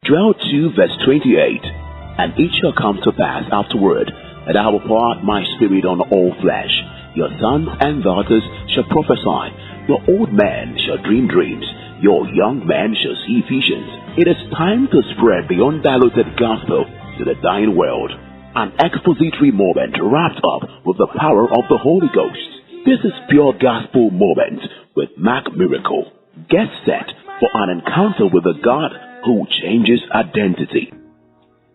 Joel 2 verse 28. And it shall come to pass afterward that I will pour out my spirit on all flesh. Your sons and daughters shall prophesy. Your old men shall dream dreams. Your young men shall see visions. It is time to spread the undiluted gospel to the dying world. An expository moment wrapped up with the power of the Holy Ghost. This is Pure Gospel Moment with Mark Miracle. Get set for an encounter with a God who changes identity.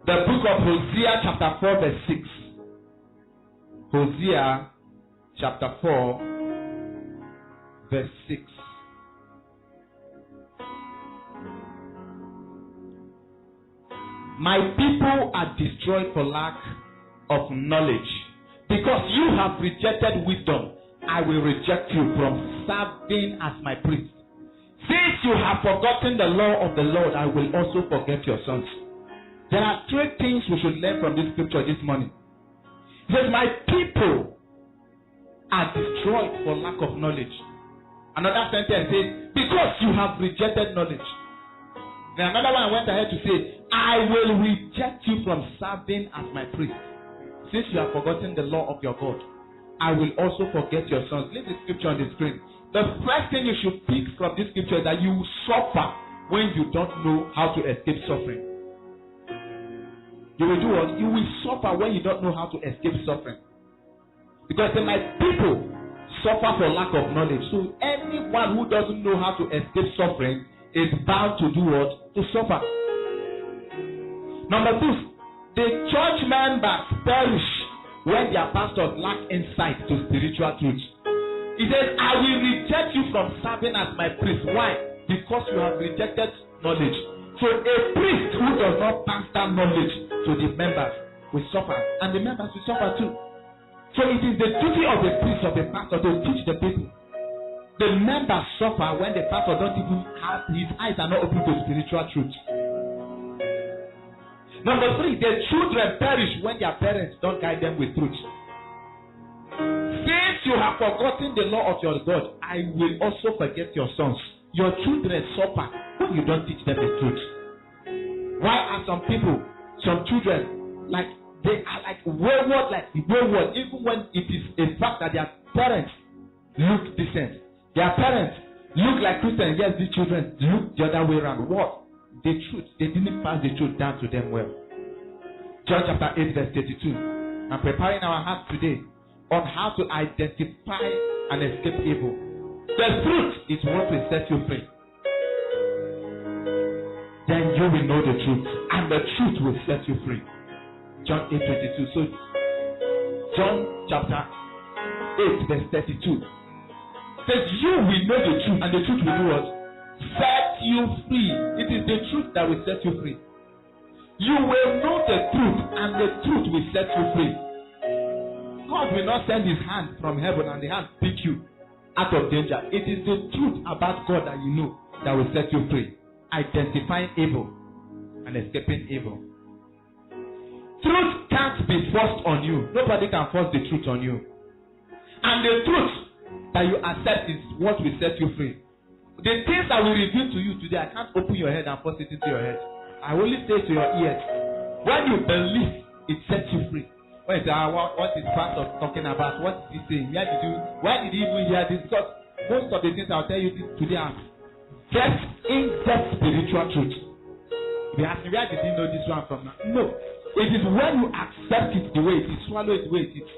The book of Hosea chapter 4 verse 6. Hosea chapter 4 verse 6. My people are destroyed for lack of knowledge. Because you have rejected wisdom, I will reject you from serving as my priest. Since you have forgotten the law of the Lord, I will also forget your sons. There are three things we should learn from this scripture this morning. It says, my people are destroyed for lack of knowledge. Another sentence says, because you have rejected knowledge. Then another one went ahead to say, I will reject you from serving as my priest. Since you have forgotten the law of your God, I will also forget your sons. Leave the scripture on the screen. The first thing you should pick from this scripture is that you will suffer when you don't know how to escape suffering. You will do what? You will suffer when you don't know how to escape suffering. Because my people suffer for lack of knowledge. So anyone who doesn't know how to escape suffering is bound to do what? To suffer. Number two, the church members perish when their pastors lack insight to spiritual truth. He says, I will reject you from serving as my priest. Why? Because you have rejected knowledge. So a priest who does not pass down knowledge to the members will suffer, and the members will suffer too. So it is the duty of the priest, of the pastor, to teach the people. The members suffer when the pastor don't even have, his eyes are not open to spiritual truth. Number three, the children perish when their parents don't guide them with truth. Since you have forgotten the law of your God, I will also forget your sons. Your children suffer when you don't teach them the truth. Why are some people, some children, like they are like wayward, even when it is a fact that their parents look decent. Their parents look like Christians, yes, these children look the other way around. What? The truth. They didn't pass the truth down to them well. John chapter 8 verse 32. I'm preparing our hearts today on how to identify and escape evil. The truth is what will set you free. Then you will know the truth, and the truth will set you free. John 8:22. So John chapter 8 verse 32 says, you will know the truth, and the truth will do what? Set you free. It is the truth that will set you free. You will know the truth, and the truth will set you free. God will not send his hand from heaven and the hand pick you out of danger. It is the truth about God that you know that will set you free. Identifying evil and escaping evil. Truth can't be forced on you. Nobody can force the truth on you. And the truth that you accept is what will set you free. The things I will reveal to you today, I can't open your head and force it into your head. I only say to your ears, when you believe, it sets you free. When you say, what is pastor talking about? What is he saying? Why did he even hear this? Because most of the things I'll tell you today are just in-depth spiritual truth. You ask me, where did he know this one from? No. It is when you accept it the way it is, swallow it the way it is.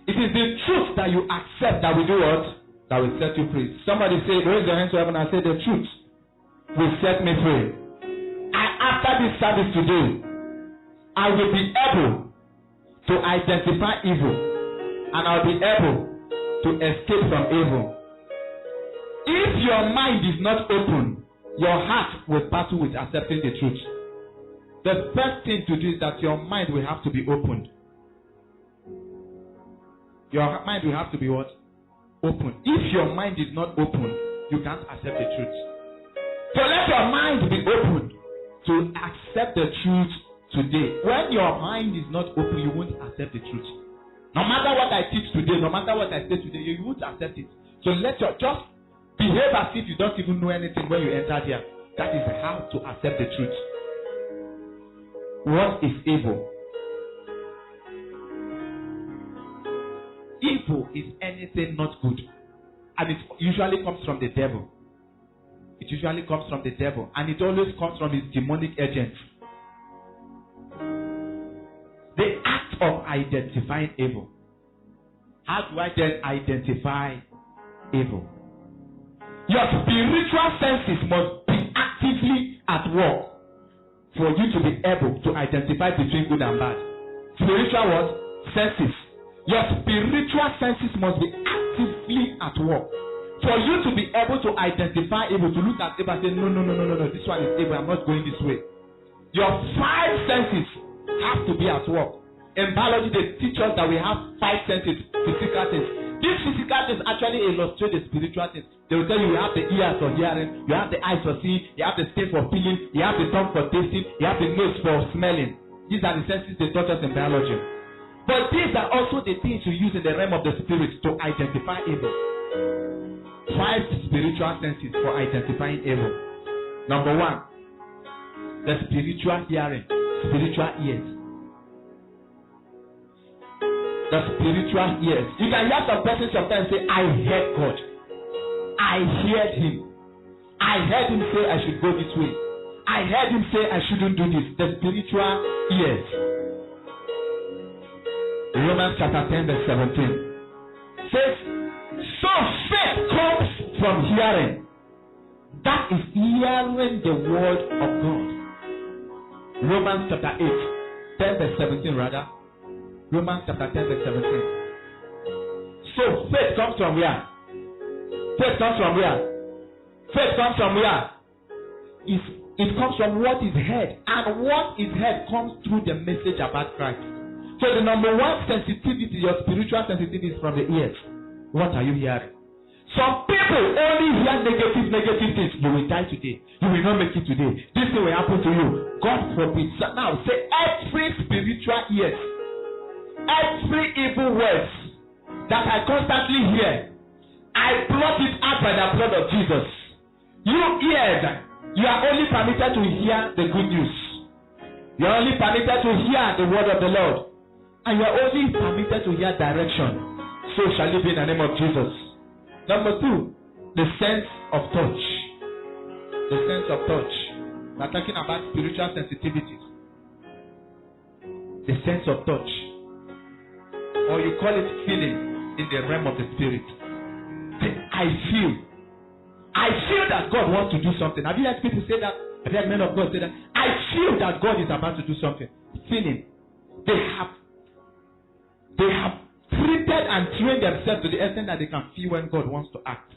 It is the truth that you accept that will do what? That will set you free. Somebody say, raise your hands to heaven and say, the truth will set me free. And after this service today, I will be able to identify evil, and I'll be able to escape from evil. If your mind is not open, your heart will battle with accepting the truth. The first thing to do is that your mind will have to be opened. Your mind will have to be what? Open. If your mind is not open, you can't accept the truth. So let your mind be open to accept the truth today, when your mind is not open, you won't accept the truth. No matter what I teach today, no matter what I say today, you won't accept it. So just behave as if you don't even know anything when you enter here. That is how to accept the truth. What is evil? Evil is anything not good. And it usually comes from the devil. It usually comes from the devil. And it always comes from his demonic agents. The act of identifying evil. How do I then identify evil? Your spiritual senses must be actively at work for you to be able to identify between good and bad. Spiritual what? Senses. Your spiritual senses must be actively at work for you to be able to identify evil, to look at evil and say, no, this one is evil, I'm not going this way. Your five senses have to be at work. In biology, they teach us that we have five senses, physical things. These physical things actually illustrate the spiritual things. They will tell you have the ears for hearing, you have the eyes for seeing, you have the skin for feeling, you have the tongue for tasting, you have the nose for smelling. These are the senses they taught us in biology. But these are also the things you use in the realm of the spirit to identify evil. Five spiritual senses for identifying evil. Number one, the spiritual hearing, spiritual ears. The spiritual ears. You can hear some person sometimes say, I heard God. I heard him. I heard him say I should go this way. I heard him say I shouldn't do this. The spiritual ears. Romans chapter 10 verse 17 says, so faith comes from hearing. That is hearing the word of God. Romans chapter 8, 10 verse 17 rather. Romans chapter 10 verse 17. So faith comes from where? Faith comes from where? Faith comes from where? It comes from what is heard. And what is heard comes through the message about Christ. So the number one sensitivity, your spiritual sensitivity is from the ears. What are you hearing? Some people only hear negative things. You will die today. You will not make it today. This thing will happen to you. God forbid. So now say every spiritual ears, every evil words that I constantly hear, I blot it out by the blood of Jesus. You ears, you are only permitted to hear the good news. You are only permitted to hear the word of the Lord. And you are only permitted to hear direction. So shall it be in the name of Jesus. Number two, the sense of touch. The sense of touch. We are talking about spiritual sensitivities. The sense of touch. Or you call it feeling in the realm of the spirit. I feel that God wants to do something. Have you heard people say that? Have you heard men of God say that? I feel that God is about to do something. Feeling. They have treated and trained themselves to the extent that they can feel when God wants to act.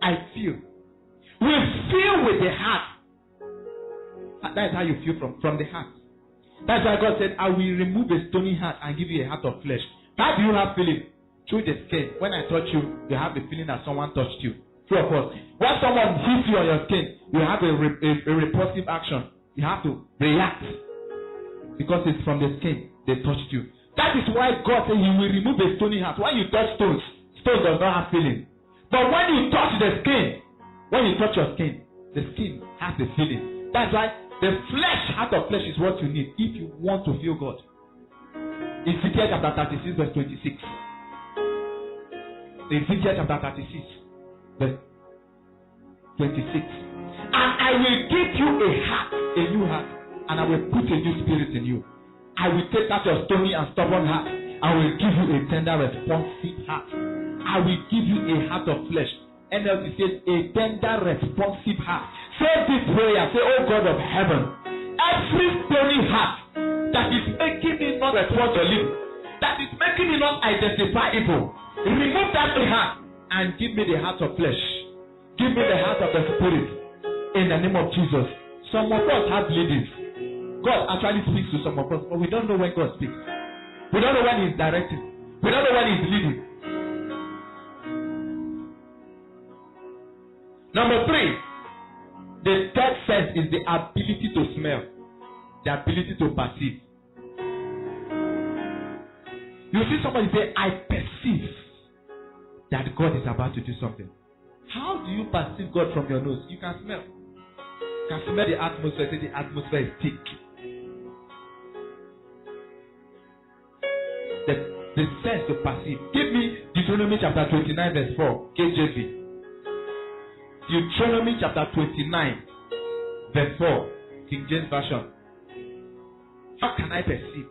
I feel. We feel with the heart. That is how you feel from the heart. That's why God said, I will remove a stony heart and give you a heart of flesh. How do you have feeling? Through the skin. When I touch you, you have the feeling that someone touched you. True of course. When someone hits you on your skin, you have a repulsive action. You have to react. Because it's from the skin. They touched you. That is why God said He will remove a stony heart. When you touch stones, stone does not have feeling. But when you touch the skin, when you touch your skin, the skin has the feeling. That's why the flesh, heart of flesh, is what you need if you want to feel God. Ezekiel chapter 36 verse 26. Ezekiel chapter 36 verse 26. And I will give you a heart, a new heart, and I will put a new spirit in you. I will take out your stony and stubborn heart. I will give you a tender, responsive heart. I will give you a heart of flesh. NLT says a tender, responsive heart. Say this prayer. Say, oh God of heaven, every stony heart that is making me not respond to live, that is making me not identify evil, remove that heart and give me the heart of flesh. Give me the heart of the spirit. In the name of Jesus. Some of us have leadings. God actually speaks to some of us, but we don't know when God speaks. We don't know when He's directing. We don't know when He's leading. Number three, the third sense is the ability to smell. the ability to perceive. You see somebody say, I perceive that God is about to do something. How do you perceive God from your nose? You can smell. You can smell the atmosphere. Say the atmosphere is thick. The sense to perceive. Give me Deuteronomy chapter 29 verse 4, KJV. Deuteronomy chapter 29 verse 4, King James Version. How can I perceive?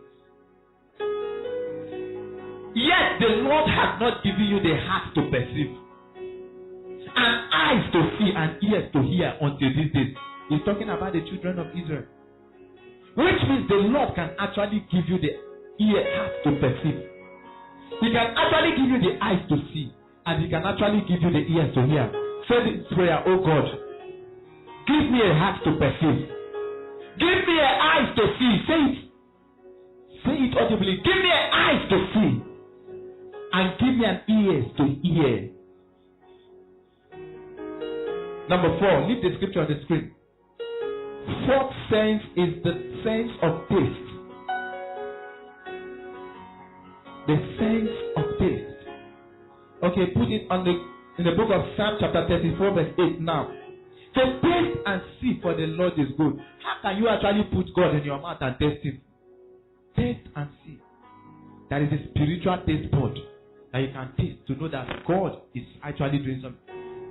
Yet the Lord has not given you the heart to perceive, and eyes to see, and ears to hear until these days. He's talking about the children of Israel. Which means the Lord can actually give you the heart to perceive. He can actually give you the eyes to see, and He can actually give you the ears to hear. Say this prayer, oh God, give me a heart to perceive. Give me an eyes to see. Say it. Say it audibly. Give me an eyes to see, and give me an ears to hear. Number 4, leave the scripture on the screen. Fourth sense is the sense of taste. The sense of taste. Okay, put it on in the book of Psalm chapter 34 verse 8 now. So taste and see, for the Lord is good. How can you actually put God in your mouth and taste Him? Taste and see. That is a spiritual taste bud that you can taste to know that God is actually doing something.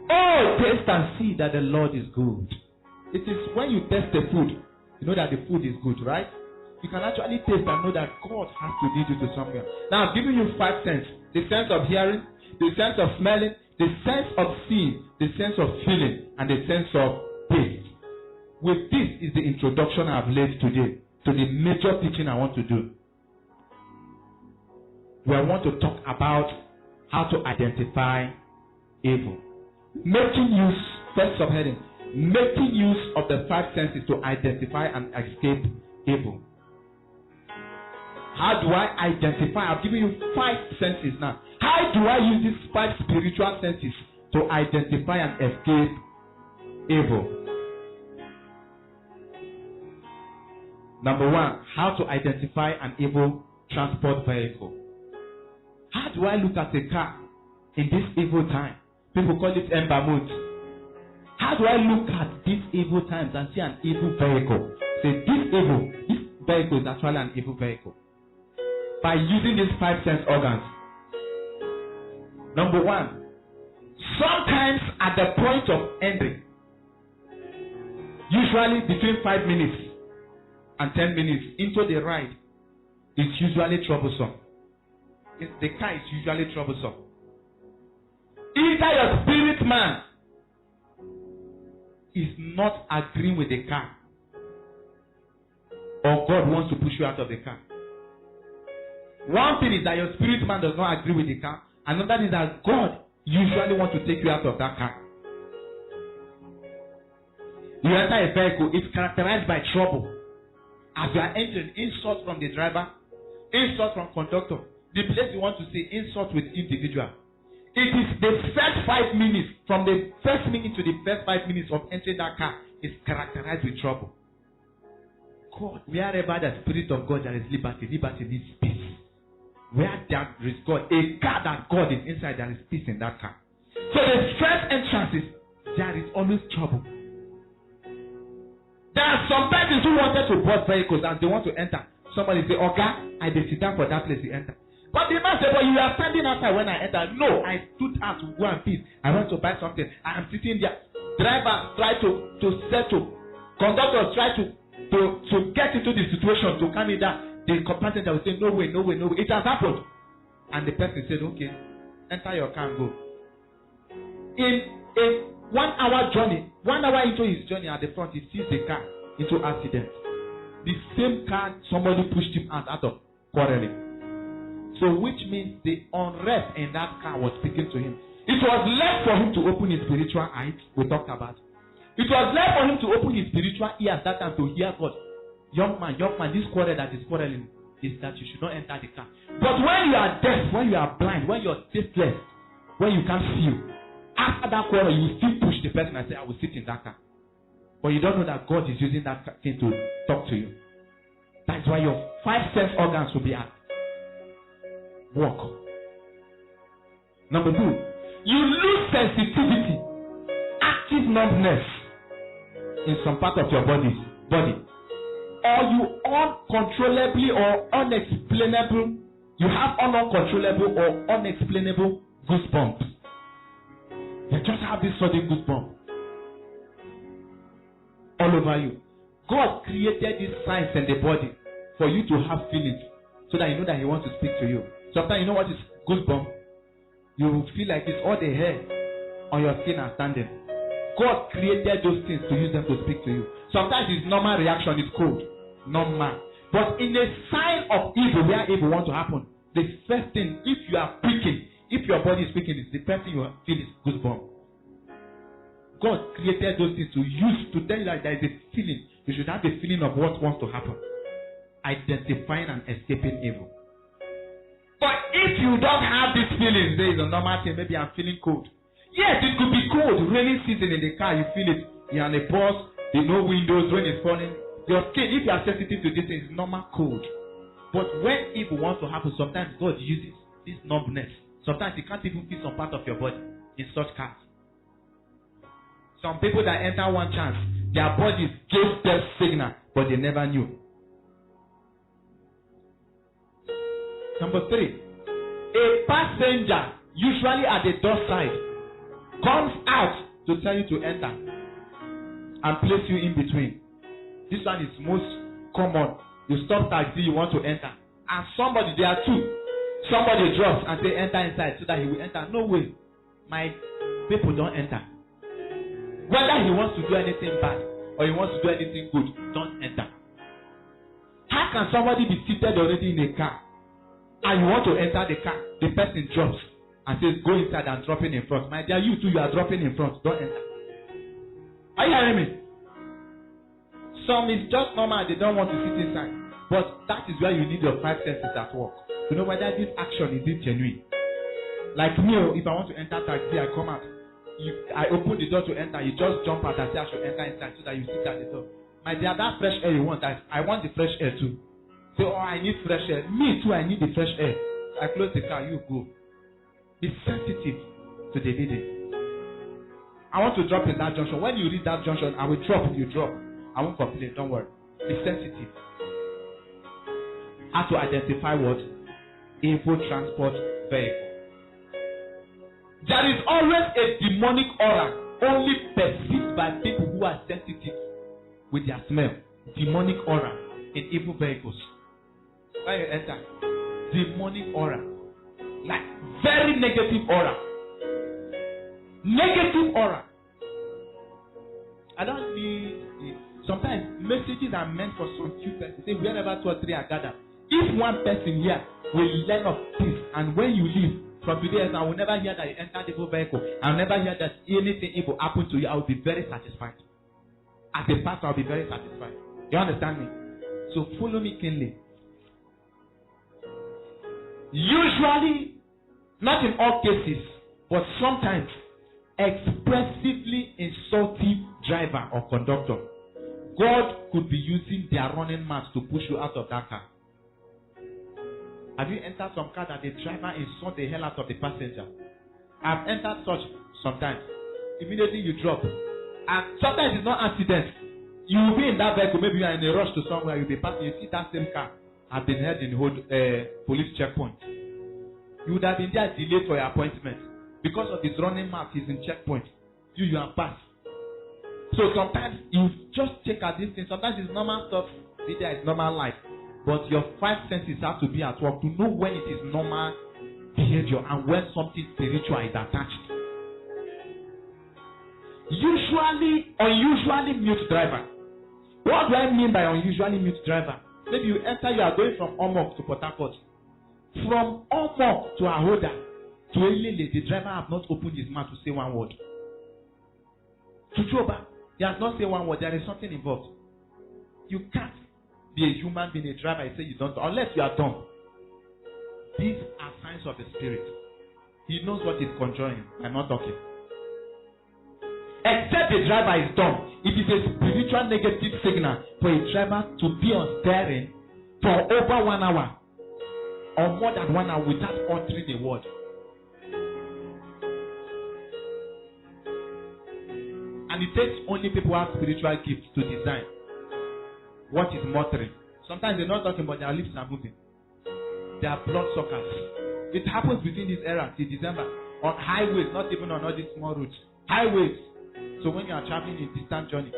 Oh, taste and see that the Lord is good. It is when you taste the food, you know that the food is good, right? You can actually taste and know that God has to lead you to somewhere. Now, I'm giving you 5 senses. The sense of hearing, the sense of smelling, the sense of seeing, the sense of feeling, and the sense of taste. With this is the introduction I've laid today to the major teaching I want to do. Where I want to talk about how to identify evil. Making use, first subheading, making use of the 5 senses to identify and escape evil. How do I identify? I've given you 5 senses now. How do I use these 5 spiritual senses to identify and escape evil? Number 1, how to identify an evil transport vehicle. How do I look at a car in this evil time? People call it ember mode. How do I look at these evil times and see an evil vehicle? Say this vehicle is actually an evil vehicle. By using these 5 sense organs. Number 1, sometimes at the point of entry, usually between 5 minutes and 10 minutes into the ride, it's usually troublesome. The car is usually troublesome. Either your spirit man is not agreeing with the car, or God wants to push you out of the car. One thing is that your spirit man does not agree with the car. Another is that God usually wants to take you out of that car. You enter a vehicle, it's characterized by trouble. As you are entering, insult from the driver, insult from conductor. The place you want to say, insult with individual. It is the first 5 minutes, from the first minute to the first 5 minutes of entering that car is characterized with trouble. God, wherever the Spirit of God, there is liberty. Liberty needs peace. Where there is God, a car that God is inside, there is peace in that car. So the first entrance is, there is always trouble. There are some persons who wanted to board vehicles and they want to enter. Somebody say, okay, I did sit down for that place to enter. But the man said, but you are standing outside when I enter. No, I stood out to go and peace. I want to buy something. I am sitting there. Driver try to settle. Conductor try to get into the situation to come in that. The passenger will say, no way, no way, no way. It has happened. And the person said, okay, enter your car and go. In a 1 hour journey, 1 hour into his journey at the front, he sees the car into accident. The same car, somebody pushed him out of quarreling. So which means the unrest in that car was speaking to him. It was left for him to open his spiritual eyes, we talked about. It was left for him to open his spiritual ears that time to hear God. Young man, this quarrel that is quarreling is that you should not enter the car. But when you are deaf, when you are blind, when you are tasteless, when you can't feel, after that quarrel, you still push the person and say, I will sit in that car. But you don't know that God is using that thing to talk to you. That's why your 5 sense organs will be at work. Number 2, you lose sensitivity, active numbness in some part of your body, or you uncontrollably or unexplainable, you have uncontrollable or unexplainable goosebumps. You just have this sudden goosebump all over you. God created these signs in the body for you to have feelings, so that you know that He wants to speak to you. Sometimes you know what is goosebump? You feel like it's all the hair on your skin are standing. God created those things to use them to speak to you. Sometimes it's normal reaction, it's cold, normal. But in a sign of evil, where evil wants to happen, the first thing, if you are speaking, if your body is speaking, is the first thing you feel is goosebump. God created those things to use to tell you that there is a feeling. You should have the feeling of what wants to happen. Identifying and escaping evil. But if you don't have these feelings, there is a normal thing. Maybe I'm feeling cold. Yes, it could be cold. Rainy season in the car, you feel it. You're on a bus, there are no windows, rain is falling. Your skin, if you are sensitive to this, is normal cold. But when evil wants to happen, sometimes God uses this numbness. Sometimes you can't even feel some part of your body in such cars. Some people that enter one chance, their bodies gave them signal, but they never knew. Number 3, a passenger, usually at the door side, comes out to tell you to enter and place you in between. This one is most common. You stop taxi, you want to enter, and somebody, there are 2. Somebody drops and say enter inside so that he will enter. No way. My people don't enter. Whether he wants to do anything bad or he wants to do anything good, don't enter. How can somebody be seated already in a car and you want to enter the car? The person drops and says go inside and dropping in front. My dear, you too, you are dropping in front. Don't enter. Are you hearing me? Some is just normal, they don't want to sit inside. But that is where you need your 5 senses at work. To know whether this action is it genuine. Like me, if I want to enter taxi, I come out. I open the door to enter, you just jump out and say I should enter inside so that you sit at the door. My dear, that fresh air you want, I want the fresh air too. Say, oh, I need fresh air. Me too, I need the fresh air. I close the car, you go. Be sensitive to the leading. I want to drop in that junction. When you reach that junction, I will drop, you drop. I won't complain, don't worry. Be sensitive. How to identify what? Evil transport vehicle. There is always a demonic aura only perceived by people who are sensitive with their smell. Demonic aura in evil vehicles. When you enter, demonic aura. Like very negative aura. Negative aura. I don't need it. Sometimes messages are meant for some few persons. Say wherever 2 or 3 are gathered. If one person here will learn of this, and when you leave from today, I will never hear that you enter the evil vehicle. I will never hear that anything evil happened to you. I will be very satisfied. As a pastor, I will be very satisfied. You understand me? So follow me keenly. Usually, not in all cases, but sometimes, expressively insulting driver or conductor. God could be using their running mouths to push you out of that car. Have you entered some car that the driver insults the hell out of the passenger? I've entered such sometimes. Immediately you drop. And sometimes it's not accident. You will be in that vehicle, maybe you are in a rush to somewhere, you'll be passing, you see that same car has been held in police checkpoint. You would have been there delayed for your appointment. Because of his running mouth, he's in checkpoint. You are passed. So sometimes you just check at this thing. Sometimes it's normal stuff, there is normal life. But your 5 senses have to be at work to know when it is normal behavior and when something spiritual is attached. Unusually mute driver. What do I mean by unusually mute driver? Maybe you enter, you are going from Omok to Port Harcourt. From Omok to Ahoda to Elele, the driver have not opened his mouth to say one word. To Choba, he has not said one word. There is something involved. You can't be a human being, a driver, and say you don't, unless you are dumb. These are signs of the spirit. He knows what he's conjuring. I'm not talking. Except the driver is dumb. It is a spiritual negative signal for a driver to be on steering for over 1 hour or more than 1 hour without uttering a word. And it takes only people who have spiritual gifts to design what is muttering. Sometimes they're not talking, but their lips are moving. They are blood suckers. It happens between this era till December on highways, not even on all these small roads. Highways. So when you are traveling in distant journey,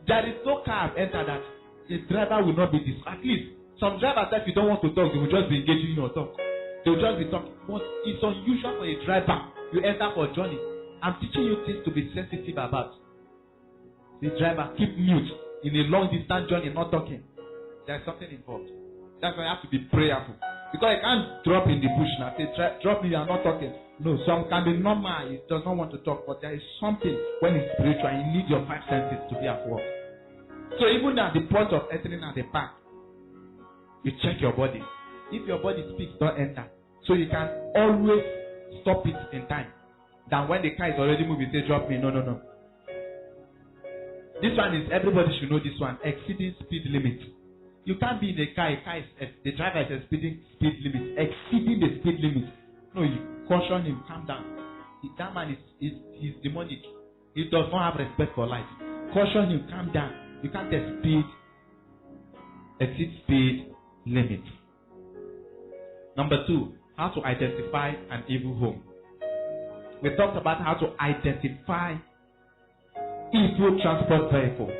there is no car enter that the driver will not be this. At least some drivers, if you don't want to talk, they will just be engaging in your talk. They will just be talking. But it's unusual for a driver. You enter for a journey. I'm teaching you things to be sensitive about. The driver, keep mute in a long distance journey, not talking. There's something involved. That's why you have to be prayerful. Because you can't drop in the bush now. Say, drop me, you are not talking. No, some can be normal. It does not want to talk. But there is something when it's spiritual. You need your 5 senses to be at work. So even at the point of entering at the back, you check your body. If your body speaks, don't enter. So you can always stop it in time. Than when the car is already moving, you say, drop me. No. This one is, everybody should know this one. Exceeding speed limit. You can't be in a car the driver is exceeding speed limit. Exceeding the speed limit. No, you caution him, calm down. That man is demonic. He does not have respect for life. Caution him, calm down. You can't exceed speed limit. Number 2, how to identify an evil home. We talked about how to identify evil transport vehicle.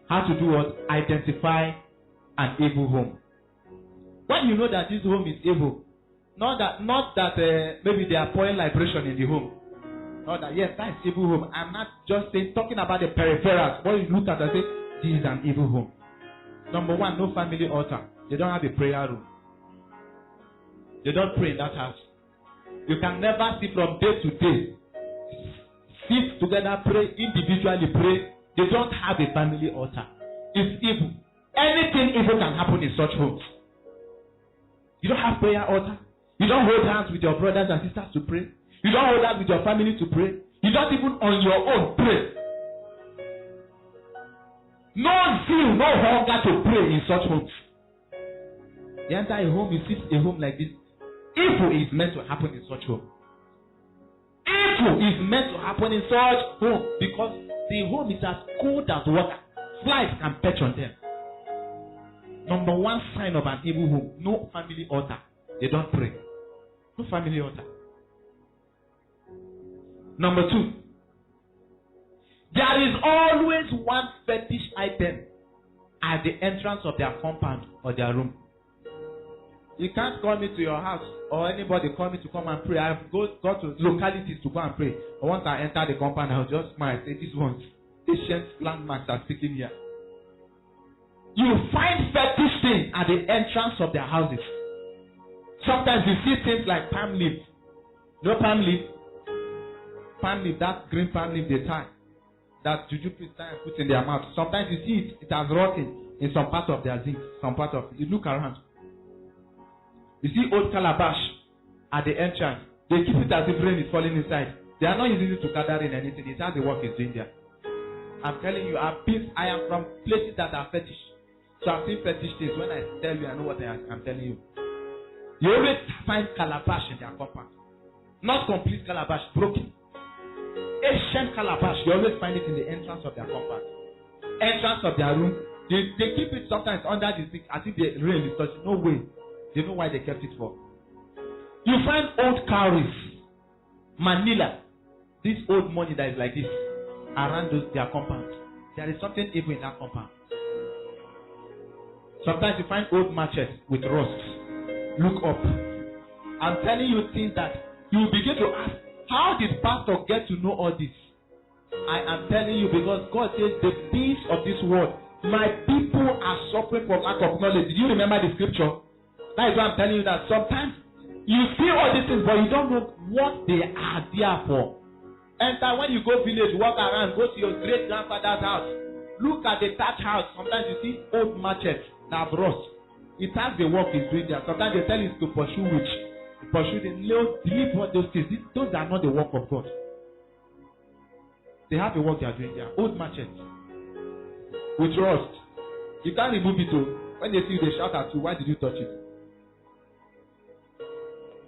How to do what? Identify an evil home. When you know that this home is evil, not that maybe they are pouring liberation in the home. Not that, yes, that is evil home. I'm not just talking about the peripherals. When you look at it and say, this is an evil home. Number 1, no family altar. They don't have a prayer room. They don't pray in that house. You can never see from day to day. Sit together, pray, individually pray. They don't have a family altar. It's evil. Anything evil can happen in such homes. You don't have prayer altar. You don't hold hands with your brothers and sisters to pray. You don't hold hands with your family to pray. You don't even on your own pray. No zeal, no hunger to pray in such homes. You enter a home, you see a home like this. Evil is meant to happen in such home. Evil is meant to happen in such home because the home is as cold as water. Flies can perch on them. Number 1 sign of an evil home, no family altar. They don't pray. No family altar. Number 2, there is always one fetish item at the entrance of their compound or their room. You can't call me to your house or anybody call me to come and pray. I've got to localities to go and pray. But once I enter the compound, I'll just smile. Say, this one's ancient landmarks are speaking here. You find fetish things at the entrance of their houses. Sometimes you see things like palm leaf. No palm leaf. Palm leaf, that green palm leaf they tie. That juju priests tie and put in their mouth. Sometimes you see it has rotten in some part of their zinc. Some part of it. You look around. You see old calabash at the entrance. They keep it as if rain is falling inside. They are not using it to gather in anything. It's how the work is doing there. I'm telling you, I am from places that are fetish. So I've seen fetish things. When I tell you, I know what I'm telling you. You always find calabash in their compound. Not complete calabash, broken. Ancient calabash, you always find it in the entrance of their compound. Entrance of their room. They keep it sometimes under the stick as if the rain is touching. No way. They know why they kept it for. You find old cowries. Manila. This old money that is like this. Around their compound. There is something evil in that compound. Sometimes you find old matches with rust. Look up. I'm telling you things that you begin to ask, how did pastor get to know all this? I am telling you because God says the peace of this world. My people are suffering from lack of knowledge. Did you remember the scripture? That is why I'm telling you that sometimes you see all these things but you don't know what they are there for. Enter when you go village, walk around, go to your great grandfather's house. Look at the thatch house. Sometimes you see old matches that have rust. It has the work he's doing there. Sometimes they tell you to pursue witch. Pursue the believe what those things. Those are not the work of God. They have the work they are doing there. Old matches with rust. You can't remove it. When they see you, they shout at you. Why did you touch it?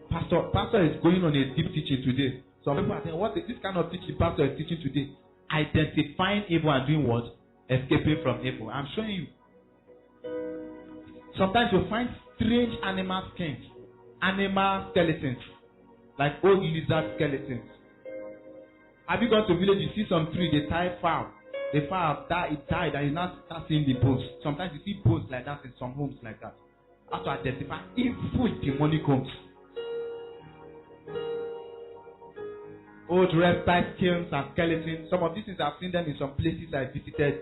Pastor is going on a deep teaching today. Some people are saying, what is this kind of teaching pastor is teaching today? Identifying evil and doing what? Escaping from evil. I'm showing you. Sometimes you find strange animal skins, animal skeletons, like old lizard skeletons. Have you gone to village? You see some tree, they tie fowl. The fowl died, and you now start seeing the bones. Sometimes you see bones like that in some homes like that. How to identify evil demonic homes. Old reptile skins and skeletons. Some of these things I've seen them in some places I visited.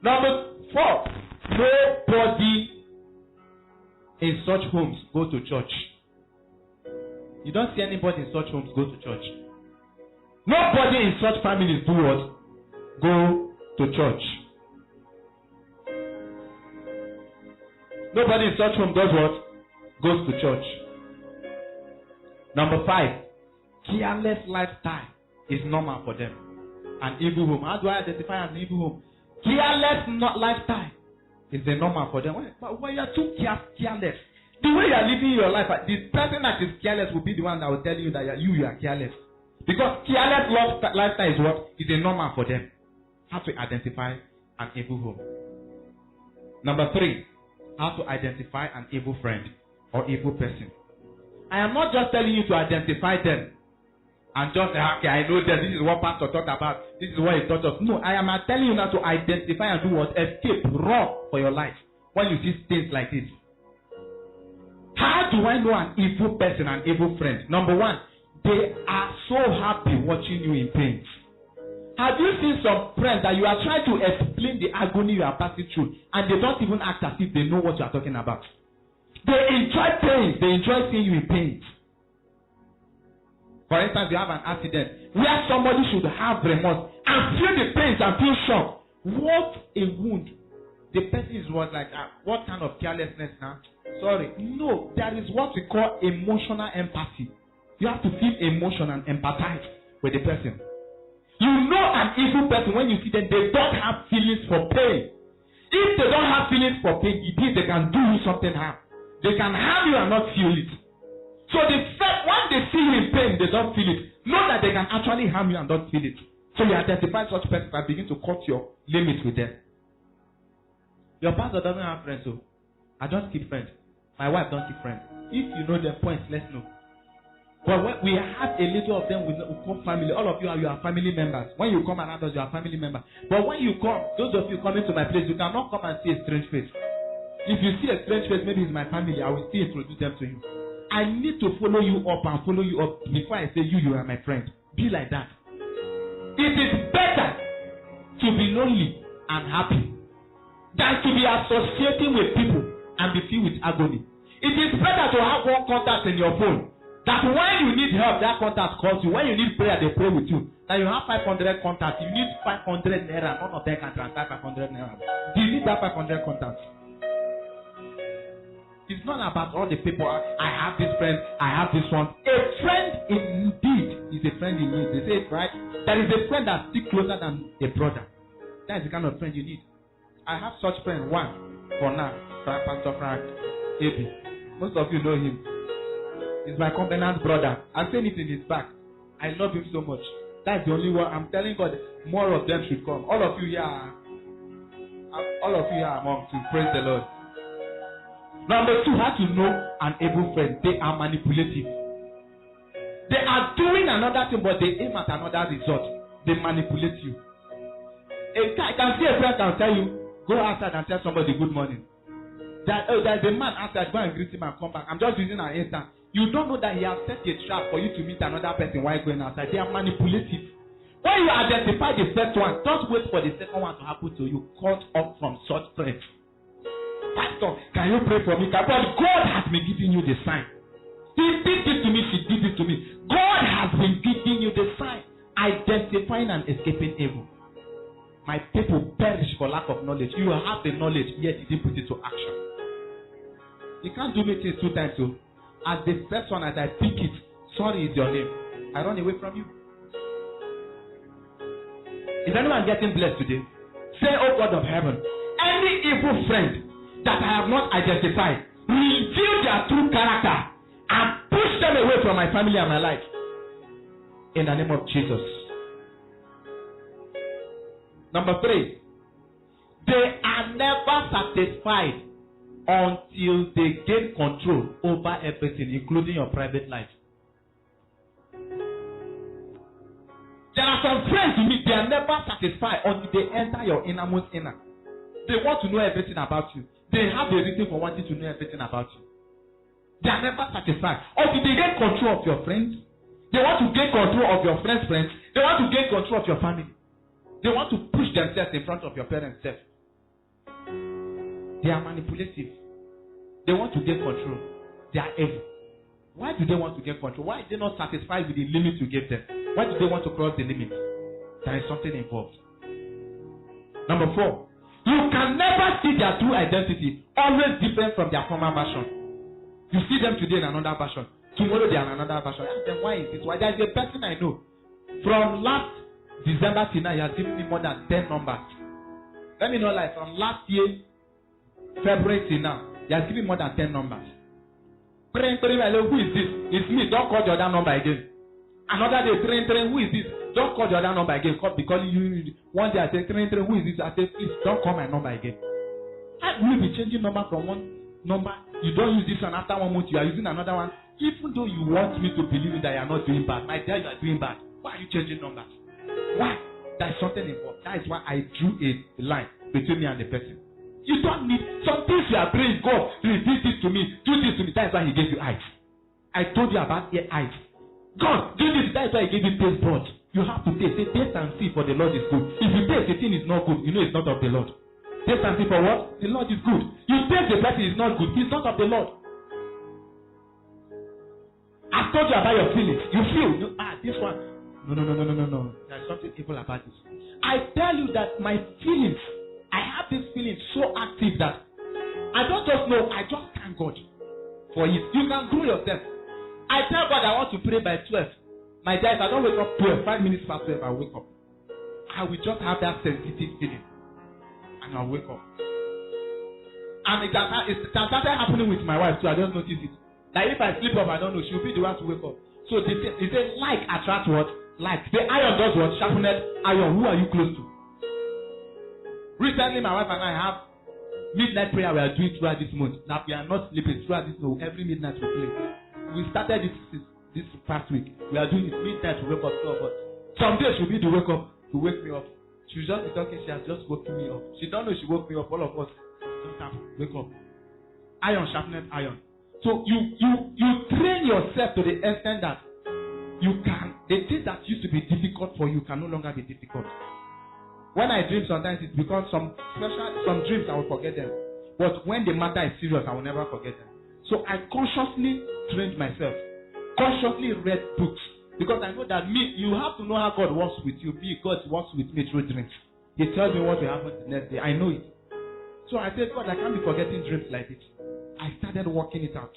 Number 4, nobody in such homes go to church. You don't see anybody in such homes go to church. Nobody in such families do what? Go to church. Nobody in such home does what? Goes to church. Number 5, careless lifestyle is normal for them. An evil home. How do I identify an evil home? Careless lifestyle is the normal for them. When you are too careless, the way you are living your life, the person that is careless will be the one that will tell you that you are careless. Because careless lifestyle is what? Is a normal for them. How to identify an evil home. Number 3, how to identify an evil friend or evil person. I am not just telling you to identify them and just say, okay, I know that this is what pastor talked about, this is what he taught us. No, I am telling you now to identify and do what? Escape, run for your life when you see things like this. How do I know an evil person, an evil friend? Number 1, they are so happy watching you in pain. Have you seen some friends that you are trying to explain the agony you are passing through and they don't even act as if they know what you are talking about? They enjoy pain. They enjoy seeing you in pain. For instance, you have an accident where somebody should have remorse and feel the pain and feel shock. What a wound. The person was like, what kind of carelessness now? Sorry. No, there is what we call emotional empathy. You have to feel emotion and empathize with the person. You know an evil person when you see them, they don't have feelings for pain. If they don't have feelings for pain, it means they can do you something harm. They can harm you and not feel it. So the fact when they see you in pain, they don't feel it. Know that they can actually harm you and don't feel it. So you identify such persons and begin to cut your limits with them. Your pastor doesn't have friends, so I don't keep friends. My wife don't keep friends. If you know their points, let's know. But when we have a little of them, we call family. All of you are family members. When you come around us, you are family members. But when you come, those of you coming to my place, you cannot come and see a strange face. If you see a strange face, maybe it's my family, I will still introduce them to you. I need to follow you up and follow you up before I say you are my friend. Be like that. It is better to be lonely and happy than to be associating with people and be filled with agony. It is better to have one contact in your phone. That when you need help, that contact calls you. When you need prayer, they pray with you. That you have 500 contacts. You need 500 naira. None of them can transfer 500 naira. Do you need that 500 contacts? It's not about all the people. I have this friend. I have this one. A friend indeed is a friend in need. They say it right. There is a friend that's still closer than a brother. That is the kind of friend you need. I have such friend. One for now. Pastor Frank AB. Most of you know him. He's my covenant brother. I'm saying it in his back. I love him so much. That's the only one. I'm telling God, more of them should come. All of you here are among to praise the Lord. Number 2, how to know an evil friend. They are manipulative. They are doing another thing, but they aim at another result. They manipulate you. I can see a friend can tell you, go outside and tell somebody good morning. There's a man outside, go and greet him and come back. I'm just using an instance. You don't know that he has set a trap for you to meet another person while going outside. They are manipulative. When you identify the first one, don't wait for the second one to happen to you. Cut off from such friends. Pastor, can you pray for me? But God has been giving you the sign. He did this to me, she did this to me. God has been giving you the sign. Identifying and escaping evil. My people perish for lack of knowledge. You have the knowledge, yet you didn't put it to action. You can't do me things 2 times, so. As the first one, as I pick it, sorry is your name. I run away from you. Is anyone getting blessed today? Say, oh God of heaven, any evil friend that I have not identified. Reveal their true character and push them away from my family and my life. In the name of Jesus. Number 3. They are never satisfied until they gain control over everything, including your private life. There are some friends you meet, they are never satisfied until they enter your innermost inner. They want to know everything about you. They have a reason for wanting to know everything about you. They are never satisfied until they gain control of your friends. They want to gain control of your friends' friends. They want to gain control of your family. They want to push themselves in front of your parents' self. They are manipulative. They want to gain control. They are evil. Why do they want to get control? Why are they not satisfied with the limit you gave them? Why do they want to cross the limit? There is something involved. Number 4. You can never see their true identity, always different from their former version. You see them today in another version. Tomorrow they are in another version. Ask them, why is this? Why? There is a person I know. From last December till now, he has given me more than 10 numbers. Let me know, like from last year, February till now, he has given me more than 10 numbers. Praying, who is this? It's me. Don't call the other number again. Another day, praying, who is this? Don't call the other number again. Because you one day I say, praying, who is this? I say, please don't call my number again. How will you be changing number from one number? You don't use this one. After 1 month, you are using another one. Even though you want me to believe that you are not doing bad, my dear, you are doing bad. Why are you changing numbers? Why? There is something involved. That is why I drew a line between me and the person. You don't need some things you are praying. God, reveal this to me, do this to me. That is why He gave you eyes. I told you about your eyes. God, do this. That is why He gave you taste buds. You have to taste. Say, taste and see, for the Lord is good. If you taste the thing is not good, you know it's not of the Lord. Taste and see for what? The Lord is good. You taste the person is not good, it's not of the Lord. I told you about your feelings. You feel, this one. No. There's something evil about this. I tell you that my feelings, I have this feeling so active that I don't just know, I just thank God for it. You can grow yourself. I tell God I want to pray by 12. My dear, if I don't wake up 12, 5 minutes past 12, I'll wake up. I will just have that sensitive feeling. And I'll wake up. And it has started happening with my wife too. I just noticed it. Like if I sleep up, I don't know, she'll be the one to wake up. So they say like attract what? Like. The iron does what? Sharpened iron. Who are you close to? Recently, my wife and I have midnight prayer we are doing throughout this month. Now we are not sleeping throughout this month. Every midnight we play. We started this past week. We are doing it midnight to wake up 2 of us. Some days she'll be to wake up, to wake me up. She'll just be talking, she has just woken me up. She don't know she woke me up, all of us just have to wake up. Iron sharpened iron. So you train yourself to the extent that you can, the things that used to be difficult for you can no longer be difficult. When I dream, sometimes it becomes some dreams I will forget them. But when the matter is serious, I will never forget them. So I consciously trained myself, consciously read books, because I know that you have to know how God works with you. God works with me through dreams. He tells me what will happen the next day. I know it. So I said, God, I can't be forgetting dreams like this. I started working it out.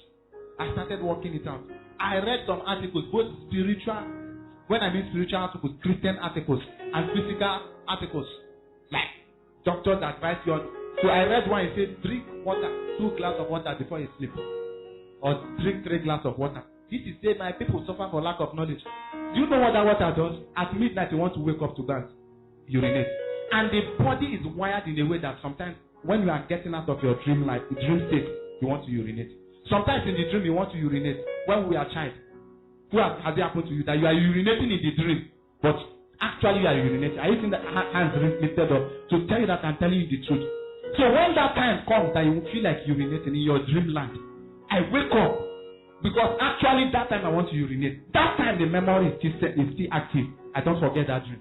I read some articles, both spiritual, when I mean spiritual articles, Christian articles, and physical articles. Like, doctors advise you on. So I read one, it said, drink water, 2 glasses of water before you sleep. Or drink 3 glasses of water. This is said, my people suffer for lack of knowledge. Do you know what that water does? At midnight, you want to wake up to bath, urinate. And the body is wired in a way that sometimes, when you are getting out of your dream state, you want to urinate. Sometimes in the dream you want to urinate. When we are child, has it happened to you that you are urinating in the dream, but actually you are urinating? Are you seeing the hands lifted up to tell you that I'm telling you the truth? So when that time comes that you feel like urinating in your dreamland, I wake up because actually that time I want to urinate. That time the memory is still active. I don't forget that dream.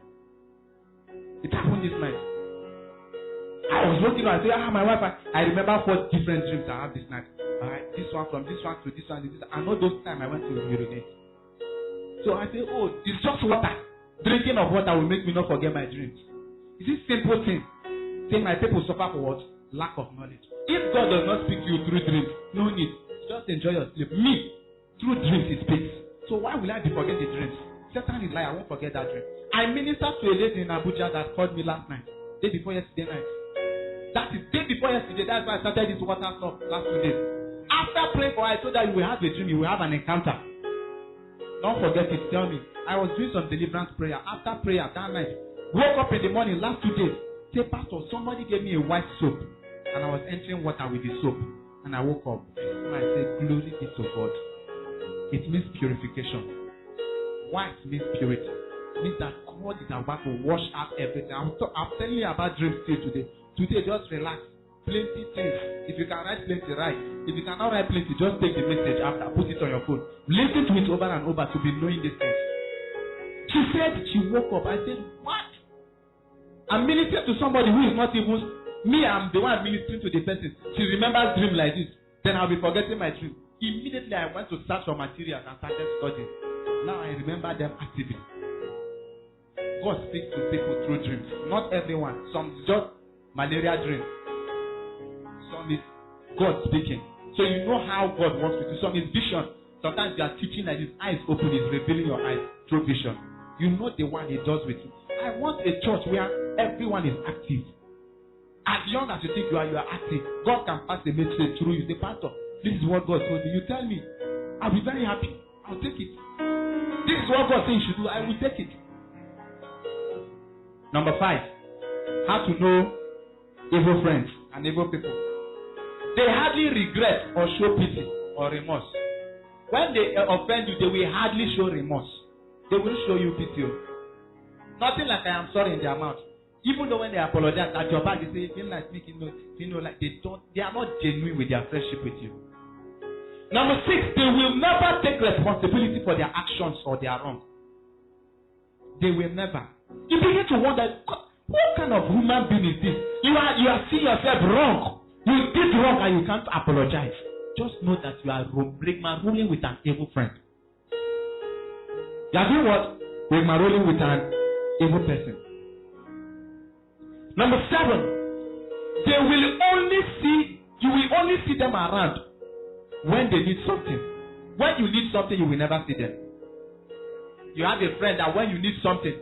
It happened this night. I was waking up and saying, my wife, I remember 4 different dreams I have this night. Alright, this one from this one to this one, I know those times I went to urinate. So I say, it's just water. Drinking of water will make me not forget my dreams. It's this simple thing. Say my people suffer for what? Lack of knowledge. If God does not speak to you through dreams, no need. Just enjoy your sleep. Me, through dreams He speaks. So why will I be forget the dreams? Satan is like, I won't forget that dream. I ministered to a lady in Abuja that called me last night. Day before yesterday night. That is day before yesterday. That's why I started this water stuff last 2 days. After praying for her, I told her you will have a dream, you will have an encounter. Don't forget it. Tell me. I was doing some deliverance prayer. After prayer that night, woke up in the morning last 2 days. Say, Pastor, somebody gave me a white soap, and I was entering water with the soap, and I woke up. And I said, glory be to God. It means purification. White means purity. It means that God is about to wash out everything. I'm telling you about dreams still today. Today, just relax. Plenty things. If you can write plenty, write. If you cannot write plenty, just take the message after, put it on your phone. Listen to it over and over to be knowing these things. She said she woke up. I said, what? I'm ministering to somebody who is not even me. I'm the one ministering to the person. She remembers dream like this. Then I'll be forgetting my dream. Immediately I went to search for materials and started studying. Now I remember them actively. God speaks to people through dreams. Not everyone. Some just malaria dreams. Some is God speaking. So you know how God wants to do. Some is vision. Sometimes you are teaching like this. Eyes open. He's revealing your eyes through vision. You know the one he does with you. I want a church where everyone is active. As young as you think you are active. God can pass a message through you. Say, Pastor, this is what God told me. You tell me. I'll be very happy. I'll take it. This is what God says you should do. I will take it. Number 5. How to know evil friends and evil people. They hardly regret or show pity or remorse. When they offend you, they will hardly show remorse. They will show you pity. Nothing like I am sorry in their mouth. Even though when they apologize at your back, they say, feel like making noise. Like they are not genuine with their friendship with you. Number 6, they will never take responsibility for their actions or their wrong. They will never. You begin to wonder, what kind of human being is this? You are seeing yourself wrong. You did wrong and you can't apologize. Just know that you are rolling with an evil friend. You are doing what? Rolling with an evil person. Number 7, you will only see them around when they need something. When you need something, you will never see them. You have a friend that when you need something,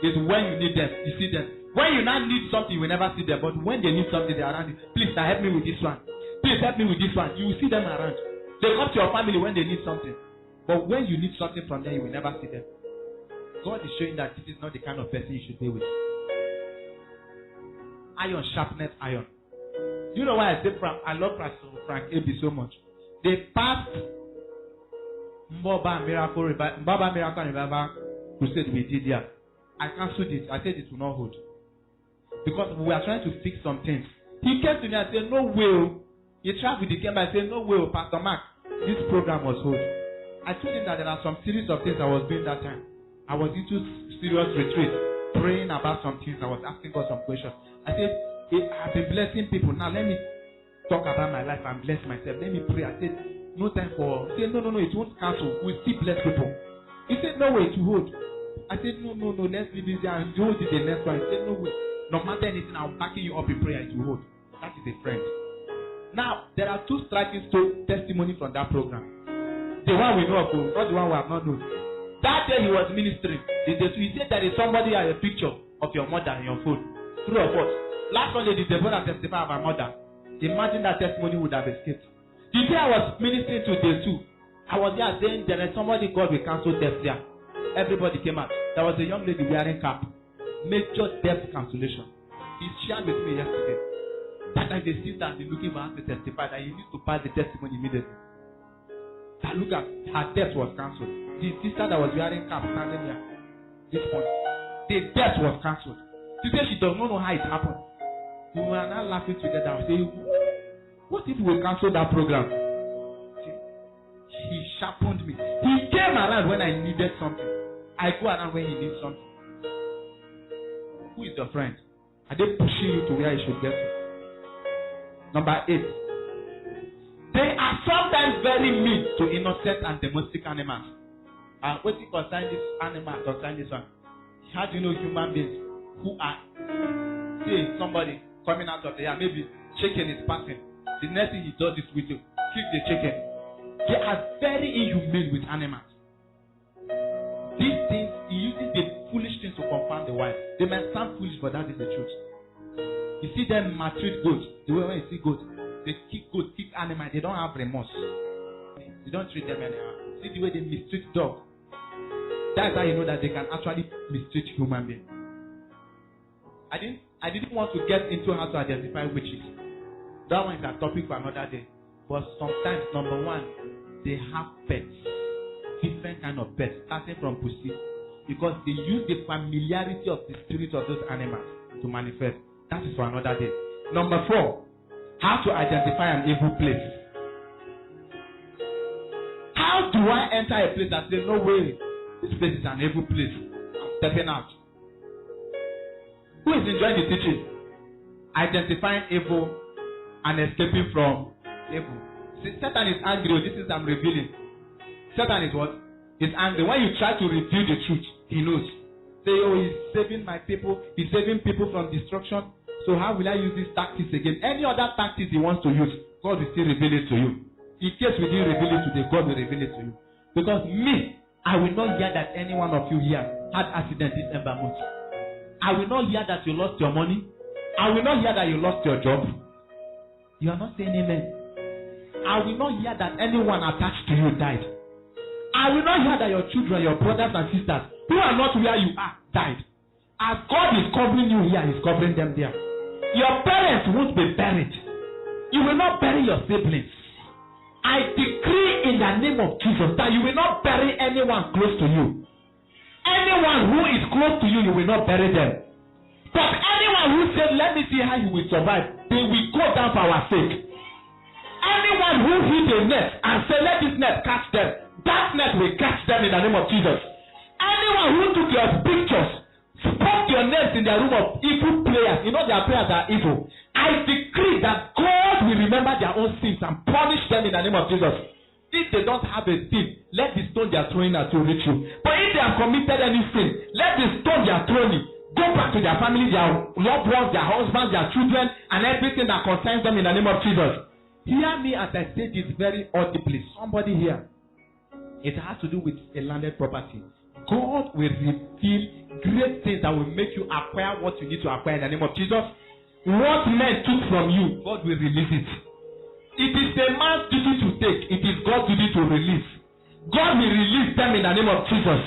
is when you need them, you see them. When you not need something, you will never see them. But when they need something, they are around you. Please, help me with this one. Please help me with this one. You will see them around. They come to your family when they need something. But when you need something from them, you will never see them. God is showing that this is not the kind of person you should be with. Iron sharpness iron. You know why I say I love Frank Aby so much. They passed Mbaba Miracle Revival Crusade we did here. I cancelled it. I said it will not hold. Because we are trying to fix some things. He came to me and said, no way. He traveled, he came back and said, no way, Pastor Mark, this program was hold. I told him that there are some series of things I was doing that time. I was into serious retreat, praying about some things. I was asking God some questions. I said, I've been blessing people. Now let me talk about my life and bless myself. Let me pray. I said, no time for. He said, no, it won't cancel. We'll still bless people. He said, no way to hold. I said, no, let's leave this there and hold it the next one. He said, no way. No matter anything, I'm backing you up in prayer to hold. That is a friend. Now, there are 2 striking testimonies from that program. The one we know of, not the one we have not known. That day he was ministering. He said there is somebody had a picture of your mother in your phone. True or false? Last Sunday, the Deborah testified of her mother. Imagine that testimony would have escaped. The day I was ministering to day 2, I was there saying there is somebody God will cancel death there. Everybody came out. There was a young lady wearing cap. Major death cancellation. He shared with me yesterday that as a sister has been looking for her to testify that he needs to pass the testimony immediately. That look at her death was cancelled. The sister that was wearing cap standing here, this point, the death was cancelled. She said she does not know how it happened. We were now laughing together and saying, what if we cancel that program? He sharpened me. He came around when I needed something. I go around when he needs something. Who is your friend? Are they pushing you to where you should get to? Number 8. They are sometimes very mean to innocent and domestic animals. And what you concern this animal, concern this one. How do you know human beings who are seeing somebody coming out of the air, maybe chicken is passing. The next thing he does is with you, kick the chicken. They are very inhumane with animals. These things, he uses the foolish things to confound the wise. They may sound foolish, but that is the truth. You see them maltreat goats. The way when you see goats, they kick goats, kick animals. They don't have remorse. They don't treat them anyhow. See the way they mistreat dogs. That's how you know that they can actually mistreat human beings. I didn't want to get into how to identify witches. That one is a topic for another day. But sometimes, number one, they have pets. Different kind of pets, starting from pussy. Because they use the familiarity of the spirit of those animals to manifest. That is for another day. Number 4, how to identify an evil place. How do I enter a place that says, no way, this place is an evil place? I'm stepping out. Who is enjoying the teaching? Identifying evil and escaping from evil. See, Satan is angry. This is I'm revealing. Satan is what? He's angry. When you try to reveal the truth, he knows. Say, oh, he's saving my people. He's saving people from destruction. So how will I use these tactics again? Any other tactics he wants to use, God will still reveal it to you. In case we didn't reveal it today, God will reveal it to you. Because me, I will not hear that any one of you here had accident this Ember month. I will not hear that you lost your money. I will not hear that you lost your job. You are not saying amen. I will not hear that anyone attached to you died. I will not hear that your children, your brothers and sisters who are not where you are died. As God is covering you here, He's covering them there. Your parents won't be buried. You will not bury your siblings. I decree in the name of Jesus that you will not bury anyone close to you. Anyone who is close to you, you will not bury them. But anyone who says, let me see how you will survive, they will go down for our sake. Anyone who hit a net and say, let this net catch them, that net will catch them in the name of Jesus. Anyone who took your pictures, spoke your names in the room of evil players, you know their prayers are evil. I decree that God will remember their own sins and punish them in the name of Jesus. If they don't have a sin, let the stone they are throwing at you reach you. But if they have committed any sin, let the stone they are throwing go back to their family, their loved ones, their husbands, their children, and everything that concerns them in the name of Jesus. Hear me as I say this very audibly. Somebody here, it has to do with a landed property. God will reveal great things that will make you acquire what you need to acquire in the name of Jesus. What men took from you, God will release it. It is a man's duty to take. It is God's duty to release. God will release them in the name of Jesus.